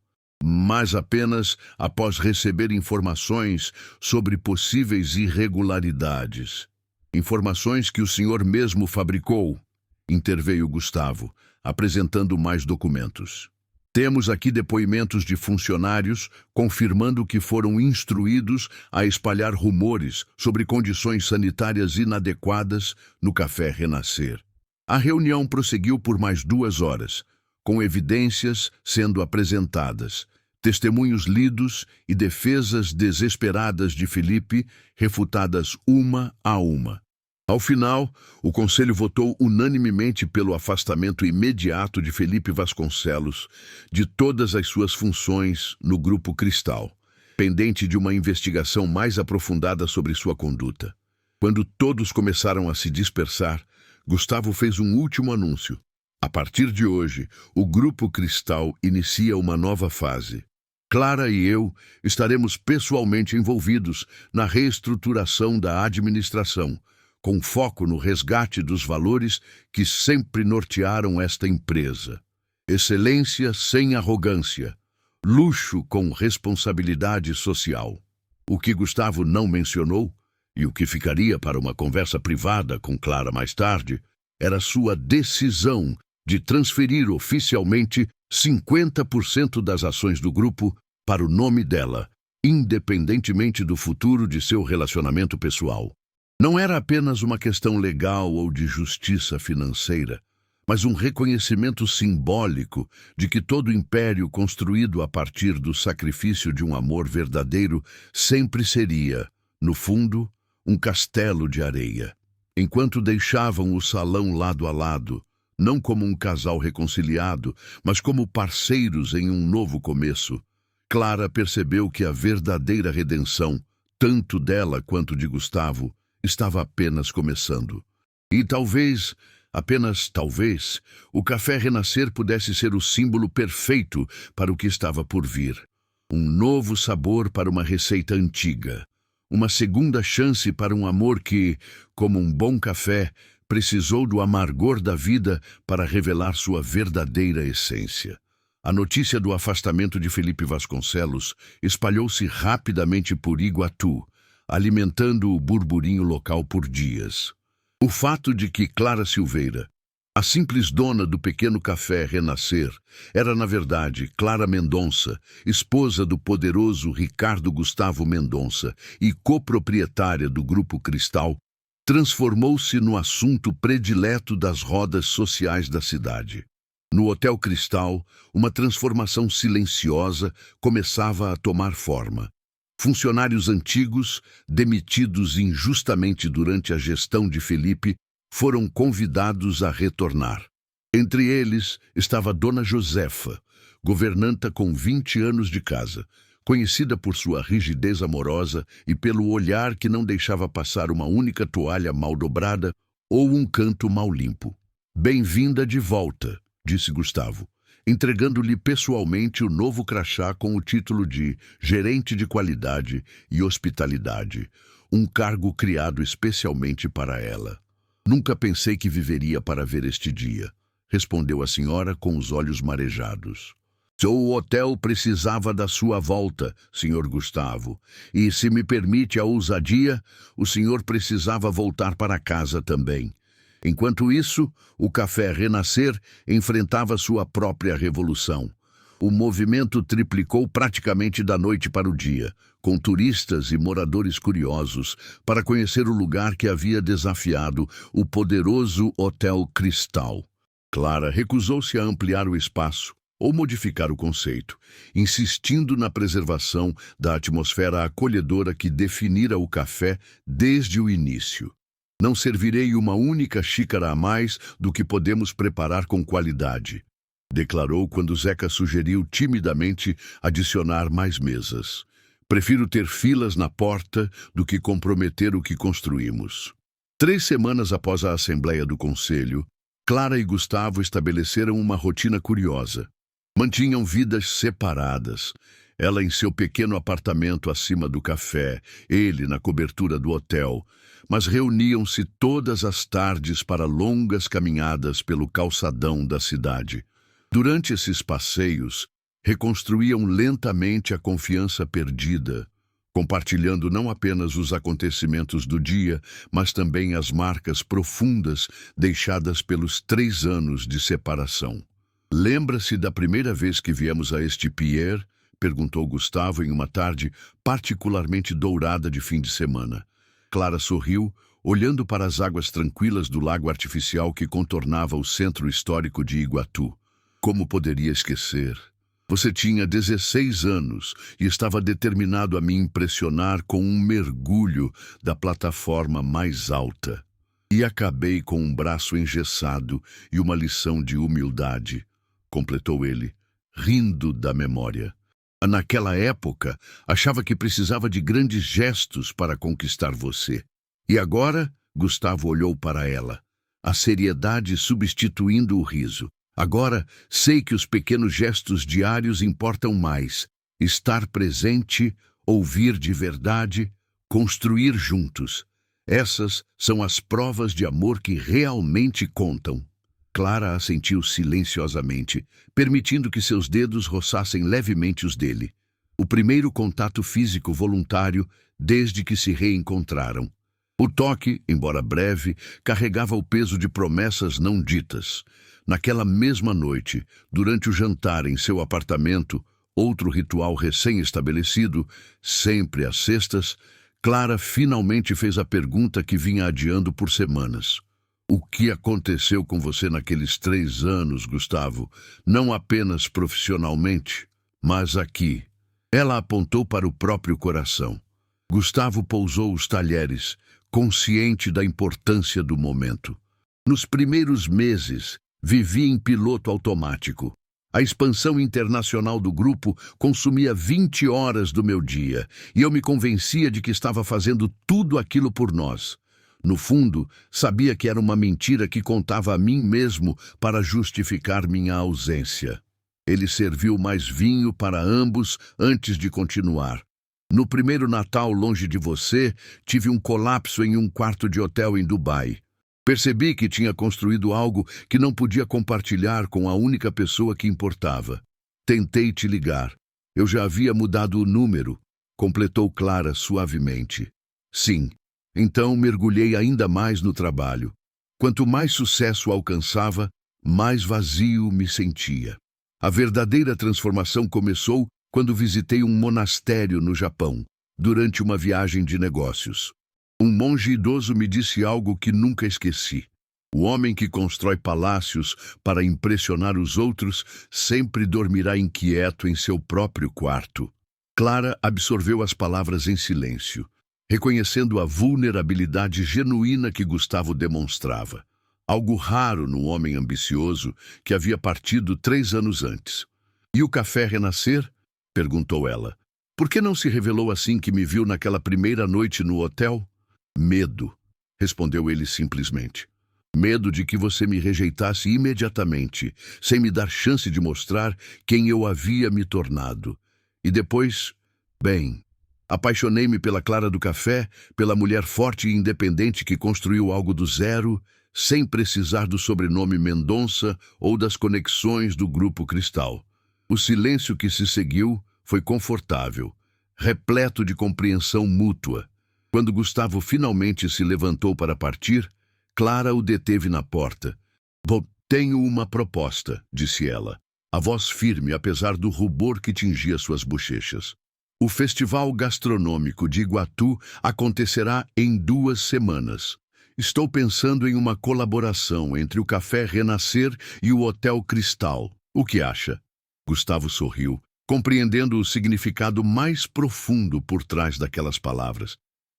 Mas apenas após receber informações sobre possíveis irregularidades. Informações que o senhor mesmo fabricou, interveio Gustavo, apresentando mais documentos. Temos aqui depoimentos de funcionários confirmando que foram instruídos a espalhar rumores sobre condições sanitárias inadequadas no Café Renascer. A reunião prosseguiu por mais 2 horas, com evidências sendo apresentadas, testemunhos lidos e defesas desesperadas de Felipe refutadas uma a uma. Ao final, o Conselho votou unanimemente pelo afastamento imediato de Felipe Vasconcelos de todas as suas funções no Grupo Cristal, pendente de uma investigação mais aprofundada sobre sua conduta. Quando todos começaram a se dispersar, Gustavo fez um último anúncio. A partir de hoje, o Grupo Cristal inicia uma nova fase. Clara e eu estaremos pessoalmente envolvidos na reestruturação da administração, com foco no resgate dos valores que sempre nortearam esta empresa. Excelência sem arrogância, luxo com responsabilidade social. O que Gustavo não mencionou, e o que ficaria para uma conversa privada com Clara mais tarde, era sua decisão de transferir oficialmente 50% das ações do grupo para o nome dela, independentemente do futuro de seu relacionamento pessoal. Não era apenas uma questão legal ou de justiça financeira, mas um reconhecimento simbólico de que todo império construído a partir do sacrifício de um amor verdadeiro sempre seria, no fundo, um castelo de areia. Enquanto deixavam o salão lado a lado, não como um casal reconciliado, mas como parceiros em um novo começo, Clara percebeu que a verdadeira redenção, tanto dela quanto de Gustavo, estava apenas começando. E talvez, apenas talvez, o Café Renascer pudesse ser o símbolo perfeito para o que estava por vir. Um novo sabor para uma receita antiga. Uma segunda chance para um amor que, como um bom café, precisou do amargor da vida para revelar sua verdadeira essência. A notícia do afastamento de Felipe Vasconcelos espalhou-se rapidamente por Iguatu, alimentando o burburinho local por dias. O fato de que Clara Silveira, a simples dona do pequeno Café Renascer, era na verdade Clara Mendonça, esposa do poderoso Ricardo Gustavo Mendonça e coproprietária do Grupo Cristal, transformou-se no assunto predileto das rodas sociais da cidade. No Hotel Cristal, uma transformação silenciosa começava a tomar forma. Funcionários antigos, demitidos injustamente durante a gestão de Felipe, foram convidados a retornar. Entre eles estava Dona Josefa, governanta com 20 anos de casa, conhecida por sua rigidez amorosa e pelo olhar que não deixava passar uma única toalha mal dobrada ou um canto mal limpo. "Bem-vinda de volta", disse Gustavo, entregando-lhe pessoalmente o novo crachá com o título de Gerente de Qualidade e Hospitalidade, um cargo criado especialmente para ela. "Nunca pensei que viveria para ver este dia", respondeu a senhora com os olhos marejados. "O hotel precisava da sua volta, senhor Gustavo, e, se me permite a ousadia, o senhor precisava voltar para casa também. Enquanto isso, o Café Renascer enfrentava sua própria revolução. O movimento triplicou praticamente da noite para o dia, com turistas e moradores curiosos para conhecer o lugar que havia desafiado o poderoso Hotel Cristal. Clara recusou-se a ampliar o espaço ou modificar o conceito, insistindo na preservação da atmosfera acolhedora que definira o café desde o início. Não servirei uma única xícara a mais do que podemos preparar com qualidade, declarou quando Zeca sugeriu timidamente adicionar mais mesas. Prefiro ter filas na porta do que comprometer o que construímos. 3 semanas após a Assembleia do Conselho, Clara e Gustavo estabeleceram uma rotina curiosa. Mantinham vidas separadas. Ela em seu pequeno apartamento acima do café, ele na cobertura do hotel, mas reuniam-se todas as tardes para longas caminhadas pelo calçadão da cidade. Durante esses passeios, reconstruíam lentamente a confiança perdida, compartilhando não apenas os acontecimentos do dia, mas também as marcas profundas deixadas pelos 3 anos de separação. Lembra-se da primeira vez que viemos a este pier? Perguntou Gustavo em uma tarde particularmente dourada de fim de semana. Clara sorriu, olhando para as águas tranquilas do lago artificial que contornava o centro histórico de Iguatu. Como poderia esquecer? Você tinha 16 anos e estava determinado a me impressionar com um mergulho da plataforma mais alta. E acabei com um braço engessado e uma lição de humildade, completou ele, rindo da memória. Naquela época, achava que precisava de grandes gestos para conquistar você. E agora, Gustavo olhou para ela, a seriedade substituindo o riso. Agora, sei que os pequenos gestos diários importam mais. Estar presente, ouvir de verdade, construir juntos. Essas são as provas de amor que realmente contam. Clara assentiu silenciosamente, permitindo que seus dedos roçassem levemente os dele. O primeiro contato físico voluntário desde que se reencontraram. O toque, embora breve, carregava o peso de promessas não ditas. Naquela mesma noite, durante o jantar em seu apartamento, outro ritual recém-estabelecido, sempre às sextas, Clara finalmente fez a pergunta que vinha adiando por semanas. O que aconteceu com você naqueles 3 anos, Gustavo? Não apenas profissionalmente, mas aqui. Ela apontou para o próprio coração. Gustavo pousou os talheres, consciente da importância do momento. Nos primeiros meses, vivi em piloto automático. A expansão internacional do grupo consumia 20 horas do meu dia, e eu me convencia de que estava fazendo tudo aquilo por nós. No fundo, sabia que era uma mentira que contava a mim mesmo para justificar minha ausência. Ele serviu mais vinho para ambos antes de continuar. No primeiro Natal longe de você, tive um colapso em um quarto de hotel em Dubai. Percebi que tinha construído algo que não podia compartilhar com a única pessoa que importava. Tentei te ligar. Eu já havia mudado o número, completou Clara suavemente. Sim. Então mergulhei ainda mais no trabalho. Quanto mais sucesso alcançava, mais vazio me sentia. A verdadeira transformação começou quando visitei um monastério no Japão, durante uma viagem de negócios. Um monge idoso me disse algo que nunca esqueci. O homem que constrói palácios para impressionar os outros sempre dormirá inquieto em seu próprio quarto. Clara absorveu as palavras em silêncio, reconhecendo a vulnerabilidade genuína que Gustavo demonstrava. Algo raro no homem ambicioso que havia partido 3 anos antes. E o Café Renascer? Perguntou ela. Por que não se revelou assim que me viu naquela primeira noite no hotel? Medo, respondeu ele simplesmente. Medo de que você me rejeitasse imediatamente, sem me dar chance de mostrar quem eu havia me tornado. E depois, bem, apaixonei-me pela Clara do Café, pela mulher forte e independente que construiu algo do zero, sem precisar do sobrenome Mendonça ou das conexões do Grupo Cristal. O silêncio que se seguiu foi confortável, repleto de compreensão mútua. Quando Gustavo finalmente se levantou para partir, Clara o deteve na porta. Bom, tenho uma proposta, disse ela, a voz firme apesar do rubor que tingia suas bochechas. O Festival Gastronômico de Iguatu acontecerá em 2 semanas. Estou pensando em uma colaboração entre o Café Renascer e o Hotel Cristal. O que acha? Gustavo sorriu, compreendendo o significado mais profundo por trás daquelas palavras.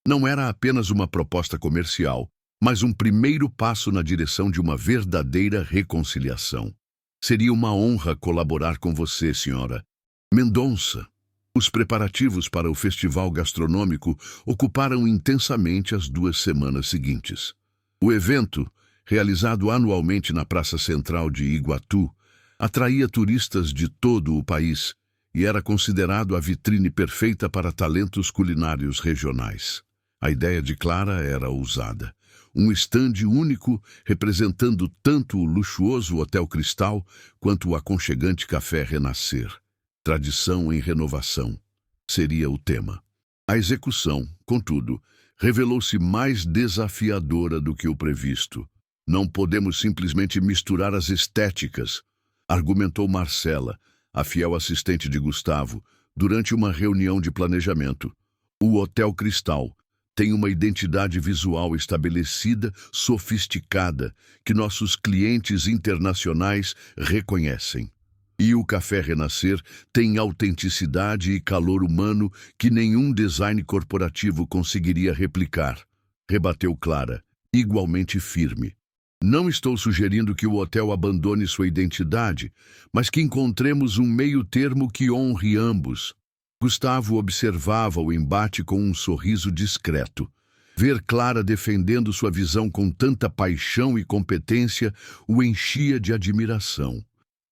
Não era apenas uma proposta comercial, mas um primeiro passo na direção de uma verdadeira reconciliação. Seria uma honra colaborar com você, senhora Mendonça. Os preparativos para o festival gastronômico ocuparam intensamente as 2 semanas seguintes. O evento, realizado anualmente na Praça Central de Iguatu, atraía turistas de todo o país e era considerado a vitrine perfeita para talentos culinários regionais. A ideia de Clara era ousada. Um estande único representando tanto o luxuoso Hotel Cristal quanto o aconchegante Café Renascer. Tradição em renovação seria o tema. A execução, contudo, revelou-se mais desafiadora do que o previsto. Não podemos simplesmente misturar as estéticas, argumentou Marcela, a fiel assistente de Gustavo, durante uma reunião de planejamento. O Hotel Cristal tem uma identidade visual estabelecida, sofisticada, que nossos clientes internacionais reconhecem. E o Café Renascer tem autenticidade e calor humano que nenhum design corporativo conseguiria replicar, rebateu Clara, igualmente firme. Não estou sugerindo que o hotel abandone sua identidade, mas que encontremos um meio-termo que honre ambos. Gustavo observava o embate com um sorriso discreto. Ver Clara defendendo sua visão com tanta paixão e competência o enchia de admiração.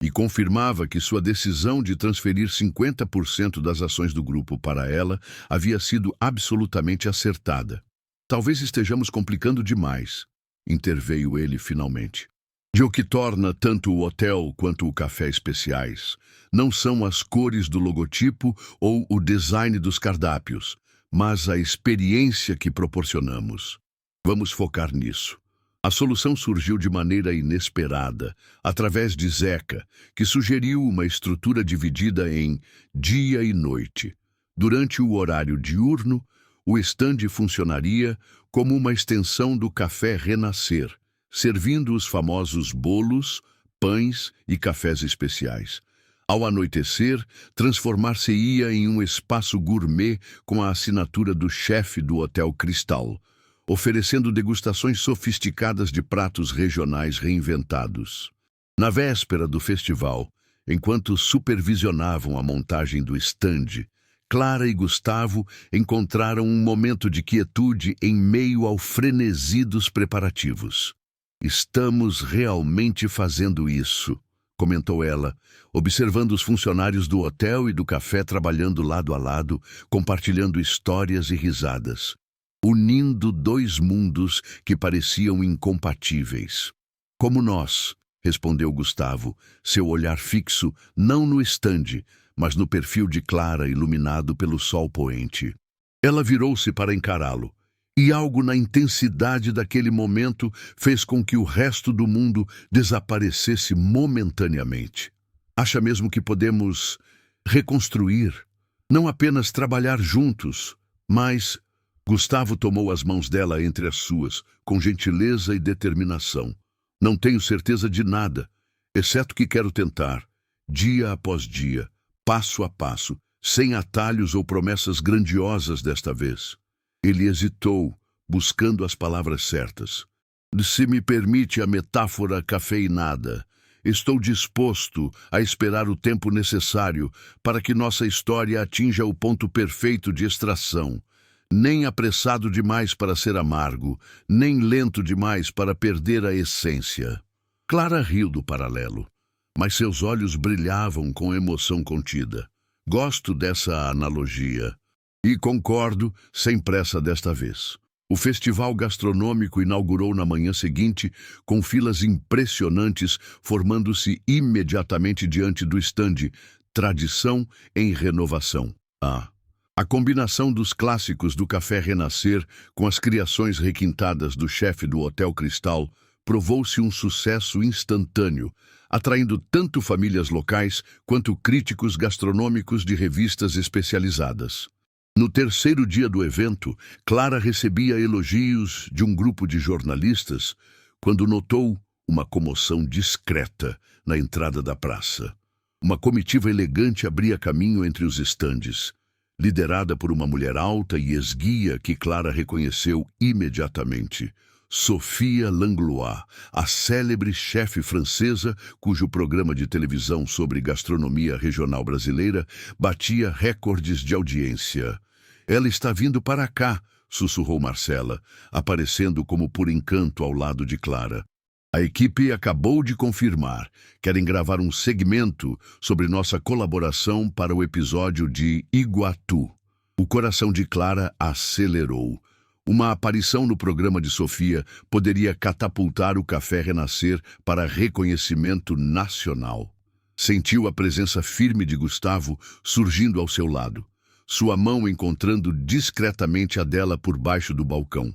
E confirmava que sua decisão de transferir 50% das ações do grupo para ela havia sido absolutamente acertada. Talvez estejamos complicando demais, interveio ele finalmente. De o que torna tanto o hotel quanto o café especiais não são as cores do logotipo ou o design dos cardápios, mas a experiência que proporcionamos. Vamos focar nisso. A solução surgiu de maneira inesperada, através de Zeca, que sugeriu uma estrutura dividida em dia e noite. Durante o horário diurno, o estande funcionaria como uma extensão do Café Renascer, servindo os famosos bolos, pães e cafés especiais. Ao anoitecer, transformar-se-ia em um espaço gourmet com a assinatura do chefe do Hotel Cristal, oferecendo degustações sofisticadas de pratos regionais reinventados. Na véspera do festival, enquanto supervisionavam a montagem do estande, Clara e Gustavo encontraram um momento de quietude em meio ao frenesi dos preparativos. Estamos realmente fazendo isso, comentou ela, observando os funcionários do hotel e do café trabalhando lado a lado, compartilhando histórias e risadas, unindo 2 mundos que pareciam incompatíveis. Como nós, respondeu Gustavo, seu olhar fixo não no estande, mas no perfil de Clara iluminado pelo sol poente. Ela virou-se para encará-lo, e algo na intensidade daquele momento fez com que o resto do mundo desaparecesse momentaneamente. Acha mesmo que podemos reconstruir, não apenas trabalhar juntos, mas... Gustavo tomou as mãos dela entre as suas, com gentileza e determinação. Não tenho certeza de nada, exceto que quero tentar, dia após dia, passo a passo, sem atalhos ou promessas grandiosas desta vez. Ele hesitou, buscando as palavras certas. Se me permite a metáfora cafeinada, estou disposto a esperar o tempo necessário para que nossa história atinja o ponto perfeito de extração. Nem apressado demais para ser amargo, nem lento demais para perder a essência. Clara riu do paralelo, mas seus olhos brilhavam com emoção contida. Gosto dessa analogia. E concordo, sem pressa desta vez. O festival gastronômico inaugurou na manhã seguinte, com filas impressionantes, formando-se imediatamente diante do estande, tradição em renovação. A combinação dos clássicos do Café Renascer com as criações requintadas do chefe do Hotel Cristal provou-se um sucesso instantâneo, atraindo tanto famílias locais quanto críticos gastronômicos de revistas especializadas. No terceiro dia do evento, Clara recebia elogios de um grupo de jornalistas quando notou uma comoção discreta na entrada da praça. Uma comitiva elegante abria caminho entre os estandes, liderada por uma mulher alta e esguia que Clara reconheceu imediatamente. Sophia Langlois, a célebre chefe francesa cujo programa de televisão sobre gastronomia regional brasileira batia recordes de audiência. Ela está vindo para cá, sussurrou Marcela, aparecendo como por encanto ao lado de Clara. A equipe acabou de confirmar. Querem gravar um segmento sobre nossa colaboração para o episódio de Iguatu. O coração de Clara acelerou. Uma aparição no programa de Sophia poderia catapultar o Café Renascer para reconhecimento nacional. Sentiu a presença firme de Gustavo surgindo ao seu lado, sua mão encontrando discretamente a dela por baixo do balcão.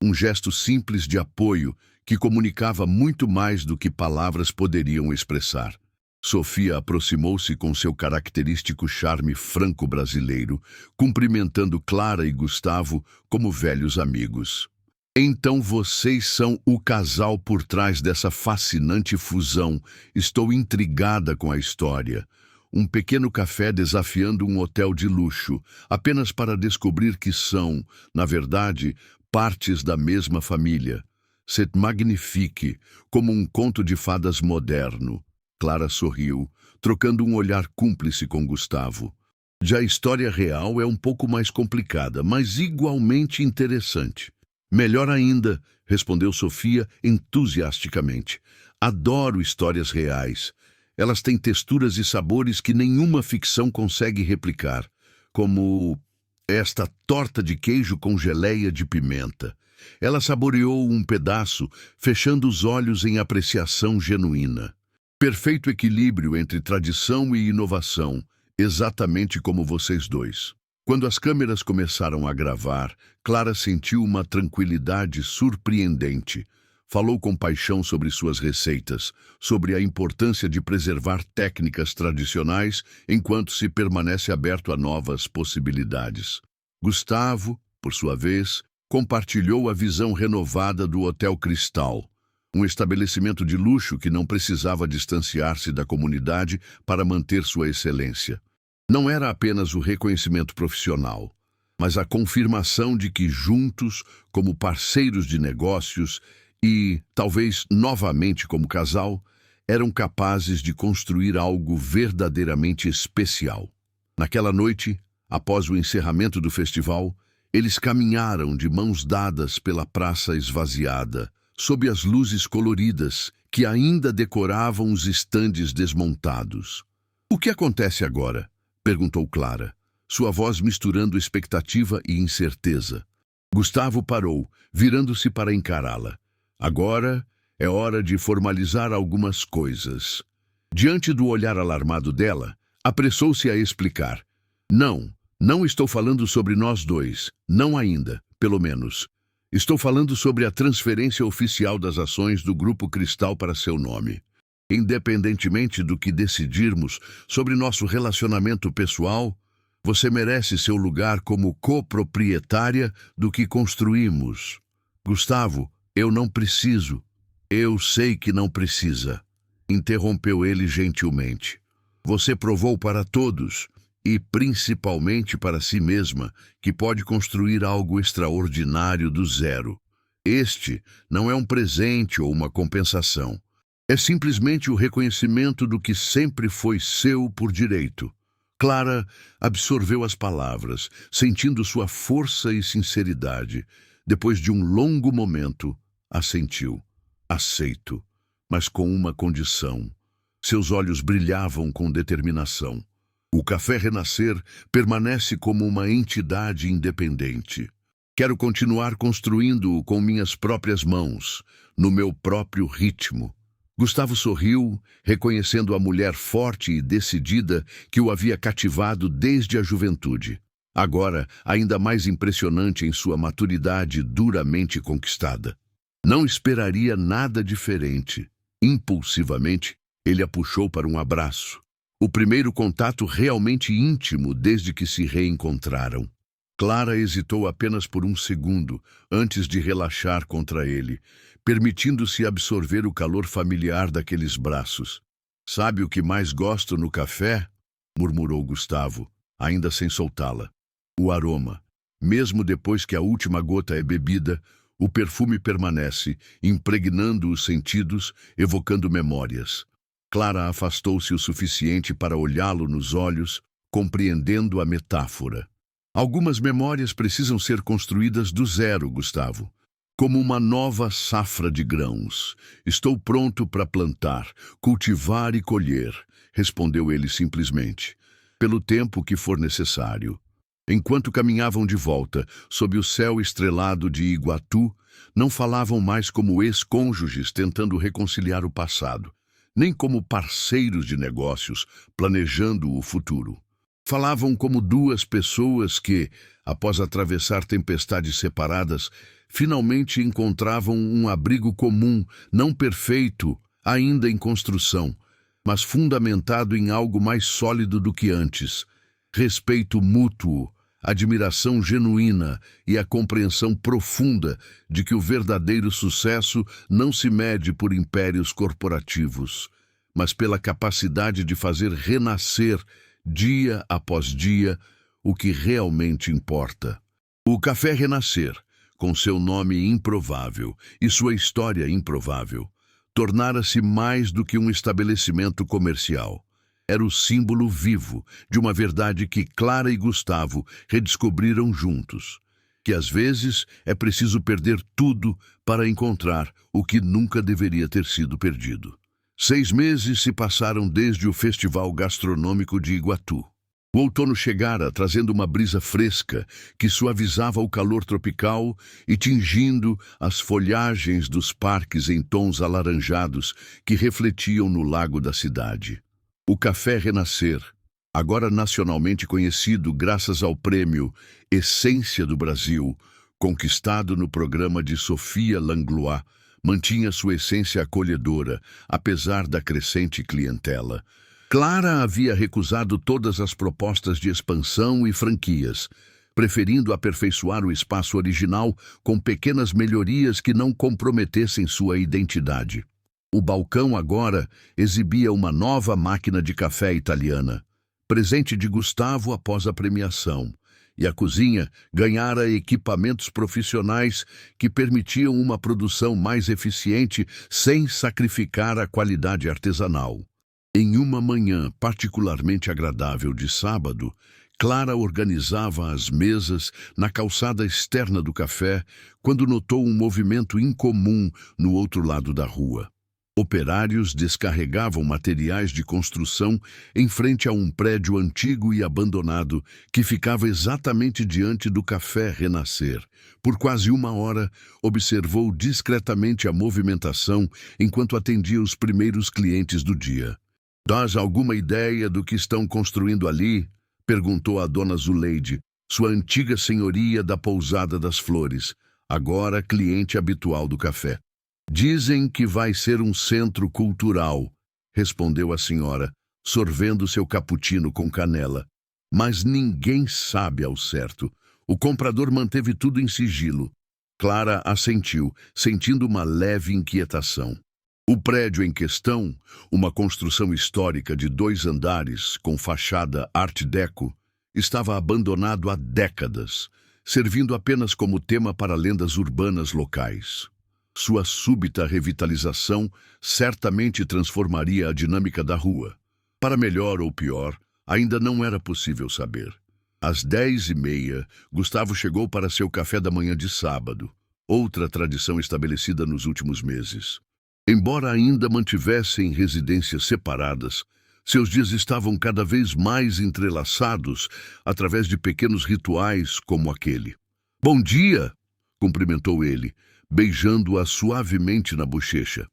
Um gesto simples de apoio que comunicava muito mais do que palavras poderiam expressar. Sophia aproximou-se com seu característico charme franco-brasileiro, cumprimentando Clara e Gustavo como velhos amigos. Então vocês são o casal por trás dessa fascinante fusão. Estou intrigada com a história. Um pequeno café desafiando um hotel de luxo, apenas para descobrir que são, na verdade, partes da mesma família. C'est magnifique, como um conto de fadas moderno. Clara sorriu, trocando um olhar cúmplice com Gustavo. Já a história real é um pouco mais complicada, mas igualmente interessante. Melhor ainda, respondeu Sophia entusiasticamente. Adoro histórias reais. Elas têm texturas e sabores que nenhuma ficção consegue replicar, como esta torta de queijo com geleia de pimenta. Ela saboreou um pedaço, fechando os olhos em apreciação genuína. Perfeito equilíbrio entre tradição e inovação, exatamente como vocês dois. Quando as câmeras começaram a gravar, Clara sentiu uma tranquilidade surpreendente. Falou com paixão sobre suas receitas, sobre a importância de preservar técnicas tradicionais enquanto se permanece aberto a novas possibilidades. Gustavo, por sua vez, compartilhou a visão renovada do Hotel Cristal, um estabelecimento de luxo que não precisava distanciar-se da comunidade para manter sua excelência. Não era apenas o reconhecimento profissional, mas a confirmação de que juntos, como parceiros de negócios e, talvez novamente como casal, eram capazes de construir algo verdadeiramente especial. Naquela noite, após o encerramento do festival, eles caminharam de mãos dadas pela praça esvaziada, sob as luzes coloridas que ainda decoravam os estandes desmontados. "O que acontece agora?" perguntou Clara, sua voz misturando expectativa e incerteza. Gustavo parou, virando-se para encará-la. Agora é hora de formalizar algumas coisas. Diante do olhar alarmado dela, apressou-se a explicar. Não estou falando sobre nós dois, não ainda, pelo menos. Estou falando sobre a transferência oficial das ações do Grupo Cristal para seu nome. Independentemente do que decidirmos sobre nosso relacionamento pessoal, você merece seu lugar como coproprietária do que construímos. Gustavo, eu não preciso. Eu sei que não precisa. Interrompeu ele gentilmente. Você provou para todos, e principalmente para si mesma, que pode construir algo extraordinário do zero. Este não é um presente ou uma compensação. É simplesmente o reconhecimento do que sempre foi seu por direito. Clara absorveu as palavras, sentindo sua força e sinceridade. Depois de um longo momento, assentiu. Aceito, mas com uma condição. Seus olhos brilhavam com determinação. O Café Renascer permanece como uma entidade independente. Quero continuar construindo-o com minhas próprias mãos, no meu próprio ritmo. Gustavo sorriu, reconhecendo a mulher forte e decidida que o havia cativado desde a juventude. agora ainda mais impressionante em sua maturidade duramente conquistada. Não esperaria nada diferente. Impulsivamente, ele a puxou para um abraço. O primeiro contato realmente íntimo desde que se reencontraram. Clara hesitou apenas por um segundo antes de relaxar contra ele, permitindo-se absorver o calor familiar daqueles braços. "Sabe o que mais gosto no café?" murmurou Gustavo, ainda sem soltá-la. "O aroma. Mesmo depois que a última gota é bebida, o perfume permanece, impregnando os sentidos, evocando memórias." Clara afastou-se o suficiente para olhá-lo nos olhos, compreendendo a metáfora. "Algumas memórias precisam ser construídas do zero, Gustavo. Como uma nova safra de grãos. Estou pronto para plantar, cultivar e colher", respondeu ele simplesmente. "Pelo tempo que for necessário." Enquanto caminhavam de volta, sob o céu estrelado de Iguatu, não falavam mais como ex-cônjuges tentando reconciliar o passado, nem como parceiros de negócios planejando o futuro. Falavam como duas pessoas que, após atravessar tempestades separadas, finalmente encontravam um abrigo comum, não perfeito, ainda em construção, mas fundamentado em algo mais sólido do que antes: respeito mútuo, admiração genuína e a compreensão profunda de que o verdadeiro sucesso não se mede por impérios corporativos, mas pela capacidade de fazer renascer, dia após dia, o que realmente importa. O Café Renascer, com seu nome improvável e sua história improvável, tornara-se mais do que um estabelecimento comercial. Era o símbolo vivo de uma verdade que Clara e Gustavo redescobriram juntos, que às vezes é preciso perder tudo para encontrar o que nunca deveria ter sido perdido. 6 meses se passaram desde o Festival Gastronômico de Iguatu. O outono chegara, trazendo uma brisa fresca que suavizava o calor tropical e tingindo as folhagens dos parques em tons alaranjados que refletiam no lago da cidade. O Café Renascer, agora nacionalmente conhecido graças ao prêmio Essência do Brasil, conquistado no programa de Sofia Langlois, mantinha sua essência acolhedora, apesar da crescente clientela. Clara havia recusado todas as propostas de expansão e franquias, preferindo aperfeiçoar o espaço original com pequenas melhorias que não comprometessem sua identidade. O balcão agora exibia uma nova máquina de café italiana, presente de Gustavo após a premiação, e a cozinha ganhara equipamentos profissionais que permitiam uma produção mais eficiente sem sacrificar a qualidade artesanal. Em uma manhã particularmente agradável de sábado, Clara organizava as mesas na calçada externa do café quando notou um movimento incomum no outro lado da rua. Operários descarregavam materiais de construção em frente a um prédio antigo e abandonado que ficava exatamente diante do Café Renascer. Por quase 1 hora, observou discretamente a movimentação enquanto atendia os primeiros clientes do dia. "Dás alguma ideia do que estão construindo ali?" perguntou a dona Zuleide, sua antiga senhoria da Pousada das Flores, agora cliente habitual do café. "Dizem que vai ser um centro cultural", respondeu a senhora, sorvendo seu cappuccino com canela. "Mas ninguém sabe ao certo. O comprador manteve tudo em sigilo." Clara assentiu, sentindo uma leve inquietação. O prédio em questão, uma construção histórica de 2 andares com fachada Art Deco, estava abandonado há décadas, servindo apenas como tema para lendas urbanas locais. Sua súbita revitalização certamente transformaria a dinâmica da rua. Para melhor ou pior, ainda não era possível saber. Às 10h30, Gustavo chegou para seu café da manhã de sábado, outra tradição estabelecida nos últimos meses. Embora ainda mantivessem residências separadas, seus dias estavam cada vez mais entrelaçados através de pequenos rituais como aquele. "Bom dia!" cumprimentou ele, beijando-a suavemente na bochecha.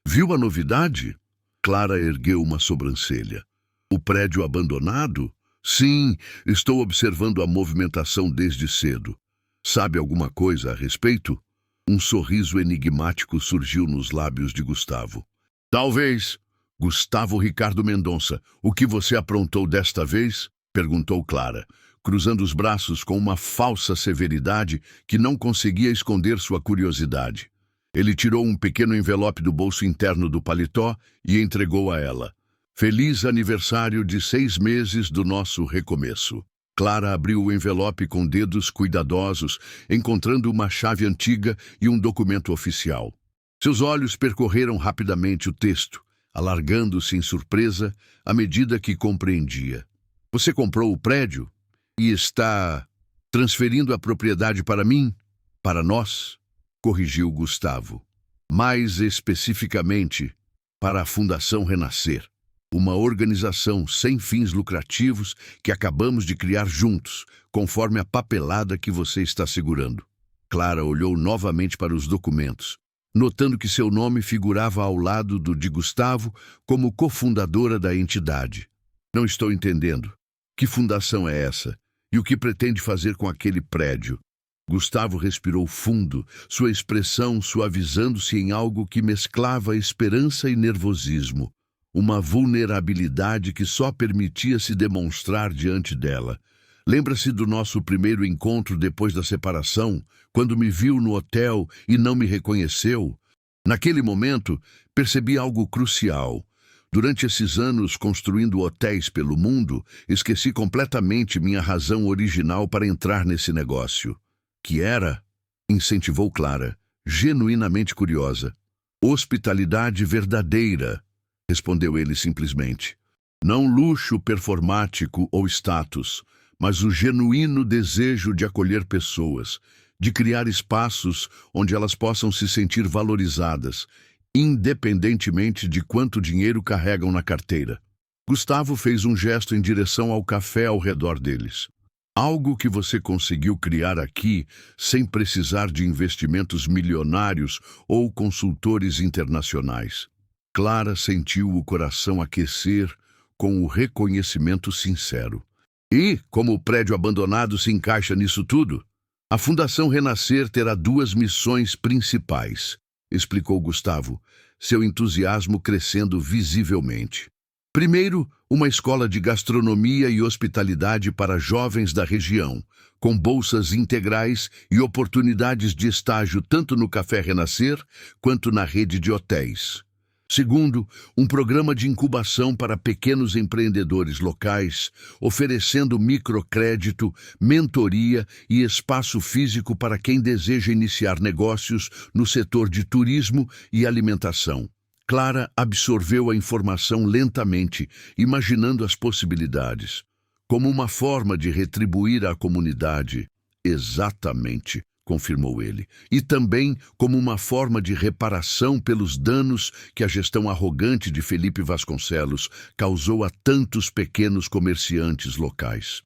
"Viu a novidade?" Clara ergueu uma sobrancelha. "O prédio abandonado?" Sim, estou observando a movimentação desde cedo. Sabe alguma coisa a respeito? Um sorriso enigmático surgiu nos lábios de Gustavo. Talvez. Gustavo Ricardo Mendonça, o que você aprontou desta vez? Perguntou Clara, cruzando os braços com uma falsa severidade que não conseguia esconder sua curiosidade. Ele tirou um pequeno envelope do bolso interno do paletó e entregou a ela. Feliz aniversário de 6 meses do nosso recomeço. Clara abriu o envelope com dedos cuidadosos, encontrando uma chave antiga e um documento oficial. Seus olhos percorreram rapidamente o texto, alargando-se em surpresa à medida que compreendia. Você comprou o prédio e está transferindo a propriedade para mim? Para nós? Corrigiu Gustavo. Mais especificamente, para a Fundação Renascer. Uma organização sem fins lucrativos que acabamos de criar juntos, conforme a papelada que você está segurando. Clara olhou novamente para os documentos, notando que seu nome figurava ao lado do de Gustavo como cofundadora da entidade. Não estou entendendo. Que fundação é essa? E o que pretende fazer com aquele prédio? Gustavo respirou fundo, sua expressão suavizando-se em algo que mesclava esperança e nervosismo. Uma vulnerabilidade que só permitia se demonstrar diante dela. Lembra-se do nosso primeiro encontro depois da separação, quando me viu no hotel e não me reconheceu? Naquele momento, percebi algo crucial. Durante esses anos construindo hotéis pelo mundo, esqueci completamente minha razão original para entrar nesse negócio. Que era? Incentivou Clara, genuinamente curiosa. Hospitalidade verdadeira. Respondeu ele simplesmente. Não luxo performático ou status, mas o genuíno desejo de acolher pessoas, de criar espaços onde elas possam se sentir valorizadas, independentemente de quanto dinheiro carregam na carteira. Gustavo fez um gesto em direção ao café ao redor deles. Algo que você conseguiu criar aqui sem precisar de investimentos milionários ou consultores internacionais. Clara sentiu o coração aquecer com o reconhecimento sincero. E, como o prédio abandonado se encaixa nisso tudo? A Fundação Renascer terá 2 missões principais, explicou Gustavo, seu entusiasmo crescendo visivelmente. Primeiro, uma escola de gastronomia e hospitalidade para jovens da região, com bolsas integrais e oportunidades de estágio tanto no Café Renascer quanto na rede de hotéis. Segundo, um programa de incubação para pequenos empreendedores locais, oferecendo microcrédito, mentoria e espaço físico para quem deseja iniciar negócios no setor de turismo e alimentação. Clara absorveu a informação lentamente, imaginando as possibilidades. Como uma forma de retribuir à comunidade. Exatamente, confirmou ele. E também como uma forma de reparação pelos danos que a gestão arrogante de Felipe Vasconcelos causou a tantos pequenos comerciantes locais.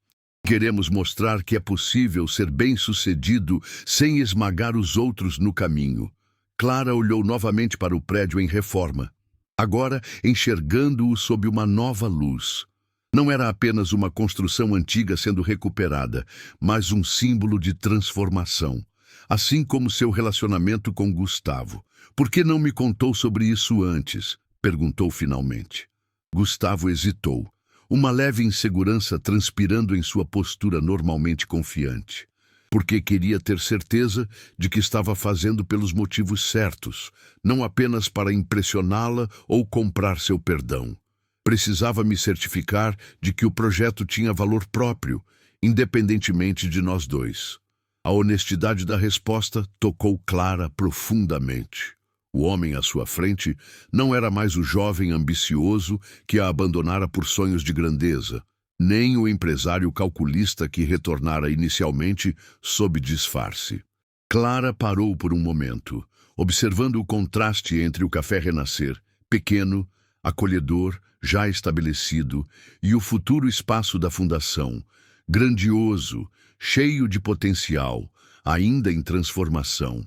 Queremos mostrar que é possível ser bem-sucedido sem esmagar os outros no caminho. Clara olhou novamente para o prédio em reforma, agora enxergando-o sob uma nova luz. Não era apenas uma construção antiga sendo recuperada, mas um símbolo de transformação. Assim como seu relacionamento com Gustavo. Por que não me contou sobre isso antes? Perguntou finalmente. Gustavo hesitou, uma leve insegurança transpirando em sua postura normalmente confiante. Porque queria ter certeza de que estava fazendo pelos motivos certos, não apenas para impressioná-la ou comprar seu perdão. Precisava me certificar de que o projeto tinha valor próprio, independentemente de nós dois. A honestidade da resposta tocou Clara profundamente. O homem à sua frente não era mais o jovem ambicioso que a abandonara por sonhos de grandeza, nem o empresário calculista que retornara inicialmente sob disfarce. Clara parou por um momento, observando o contraste entre o Café Renascer, pequeno, acolhedor, já estabelecido, e o futuro espaço da Fundação, grandioso, cheio de potencial, ainda em transformação.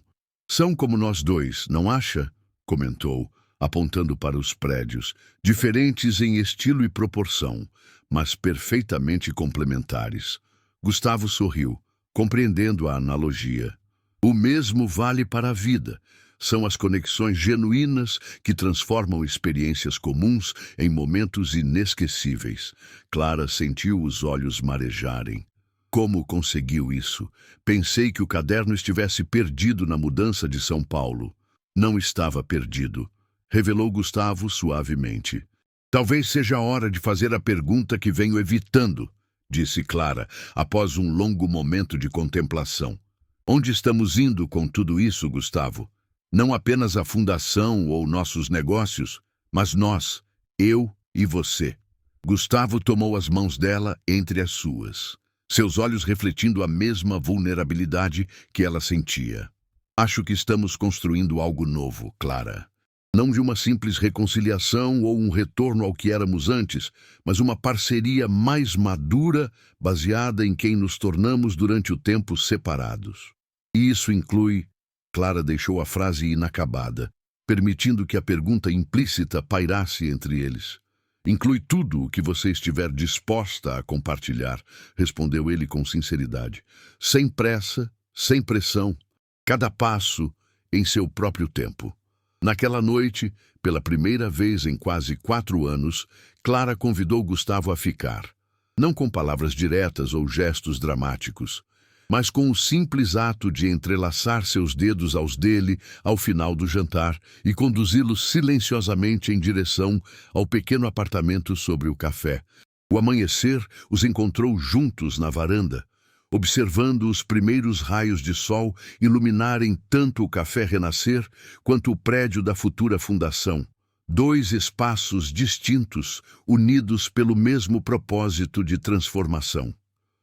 São como nós dois, não acha? Comentou, apontando para os prédios, diferentes em estilo e proporção, mas perfeitamente complementares. Gustavo sorriu, compreendendo a analogia. O mesmo vale para a vida. São as conexões genuínas que transformam experiências comuns em momentos inesquecíveis. Clara sentiu os olhos marejarem. Como conseguiu isso? Pensei que o caderno estivesse perdido na mudança de São Paulo. Não estava perdido, revelou Gustavo suavemente. Talvez seja a hora de fazer a pergunta que venho evitando, disse Clara, após um longo momento de contemplação. Onde estamos indo com tudo isso, Gustavo? Não apenas a fundação ou nossos negócios, mas nós, eu e você. Gustavo tomou as mãos dela entre as suas, seus olhos refletindo a mesma vulnerabilidade que ela sentia. Acho que estamos construindo algo novo, Clara. Não de uma simples reconciliação ou um retorno ao que éramos antes, mas uma parceria mais madura, baseada em quem nos tornamos durante o tempo separados. E isso inclui... Clara deixou a frase inacabada, permitindo que a pergunta implícita pairasse entre eles. Inclui tudo o que você estiver disposta a compartilhar, respondeu ele com sinceridade. Sem pressa, sem pressão, cada passo em seu próprio tempo. Naquela noite, pela primeira vez em quase 4 anos, Clara convidou Gustavo a ficar. Não com palavras diretas ou gestos dramáticos, mas com o simples ato de entrelaçar seus dedos aos dele ao final do jantar e conduzi-lo silenciosamente em direção ao pequeno apartamento sobre o café. O amanhecer os encontrou juntos na varanda, observando os primeiros raios de sol iluminarem tanto o café renascer quanto o prédio da futura fundação. 2 espaços distintos, unidos pelo mesmo propósito de transformação.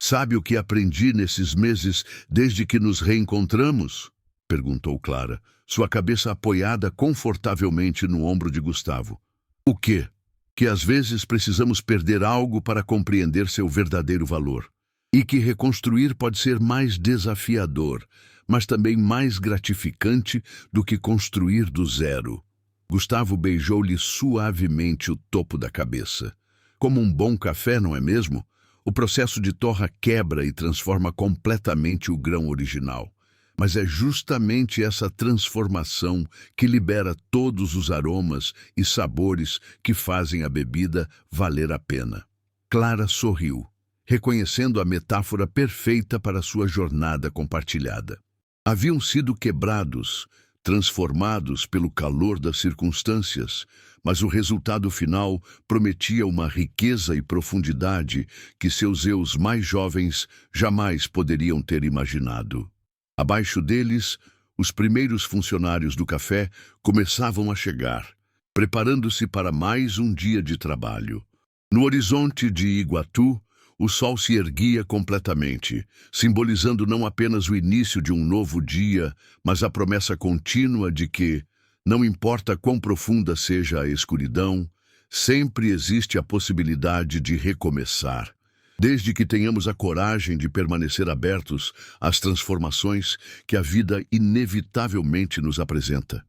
Sabe o que aprendi nesses meses desde que nos reencontramos? Perguntou Clara, sua cabeça apoiada confortavelmente no ombro de Gustavo. O quê? Que às vezes precisamos perder algo para compreender seu verdadeiro valor. E que reconstruir pode ser mais desafiador, mas também mais gratificante do que construir do zero. Gustavo beijou-lhe suavemente o topo da cabeça. Como um bom café, não é mesmo? O processo de torra quebra e transforma completamente o grão original. Mas é justamente essa transformação que libera todos os aromas e sabores que fazem a bebida valer a pena. Clara sorriu, reconhecendo a metáfora perfeita para sua jornada compartilhada. Haviam sido quebrados, transformados pelo calor das circunstâncias, mas o resultado final prometia uma riqueza e profundidade que seus eus mais jovens jamais poderiam ter imaginado. Abaixo deles, os primeiros funcionários do café começavam a chegar, preparando-se para mais um dia de trabalho. No horizonte de Iguatu, o sol se erguia completamente, simbolizando não apenas o início de um novo dia, mas a promessa contínua de que, não importa quão profunda seja a escuridão, sempre existe a possibilidade de recomeçar, desde que tenhamos a coragem de permanecer abertos às transformações que a vida inevitavelmente nos apresenta.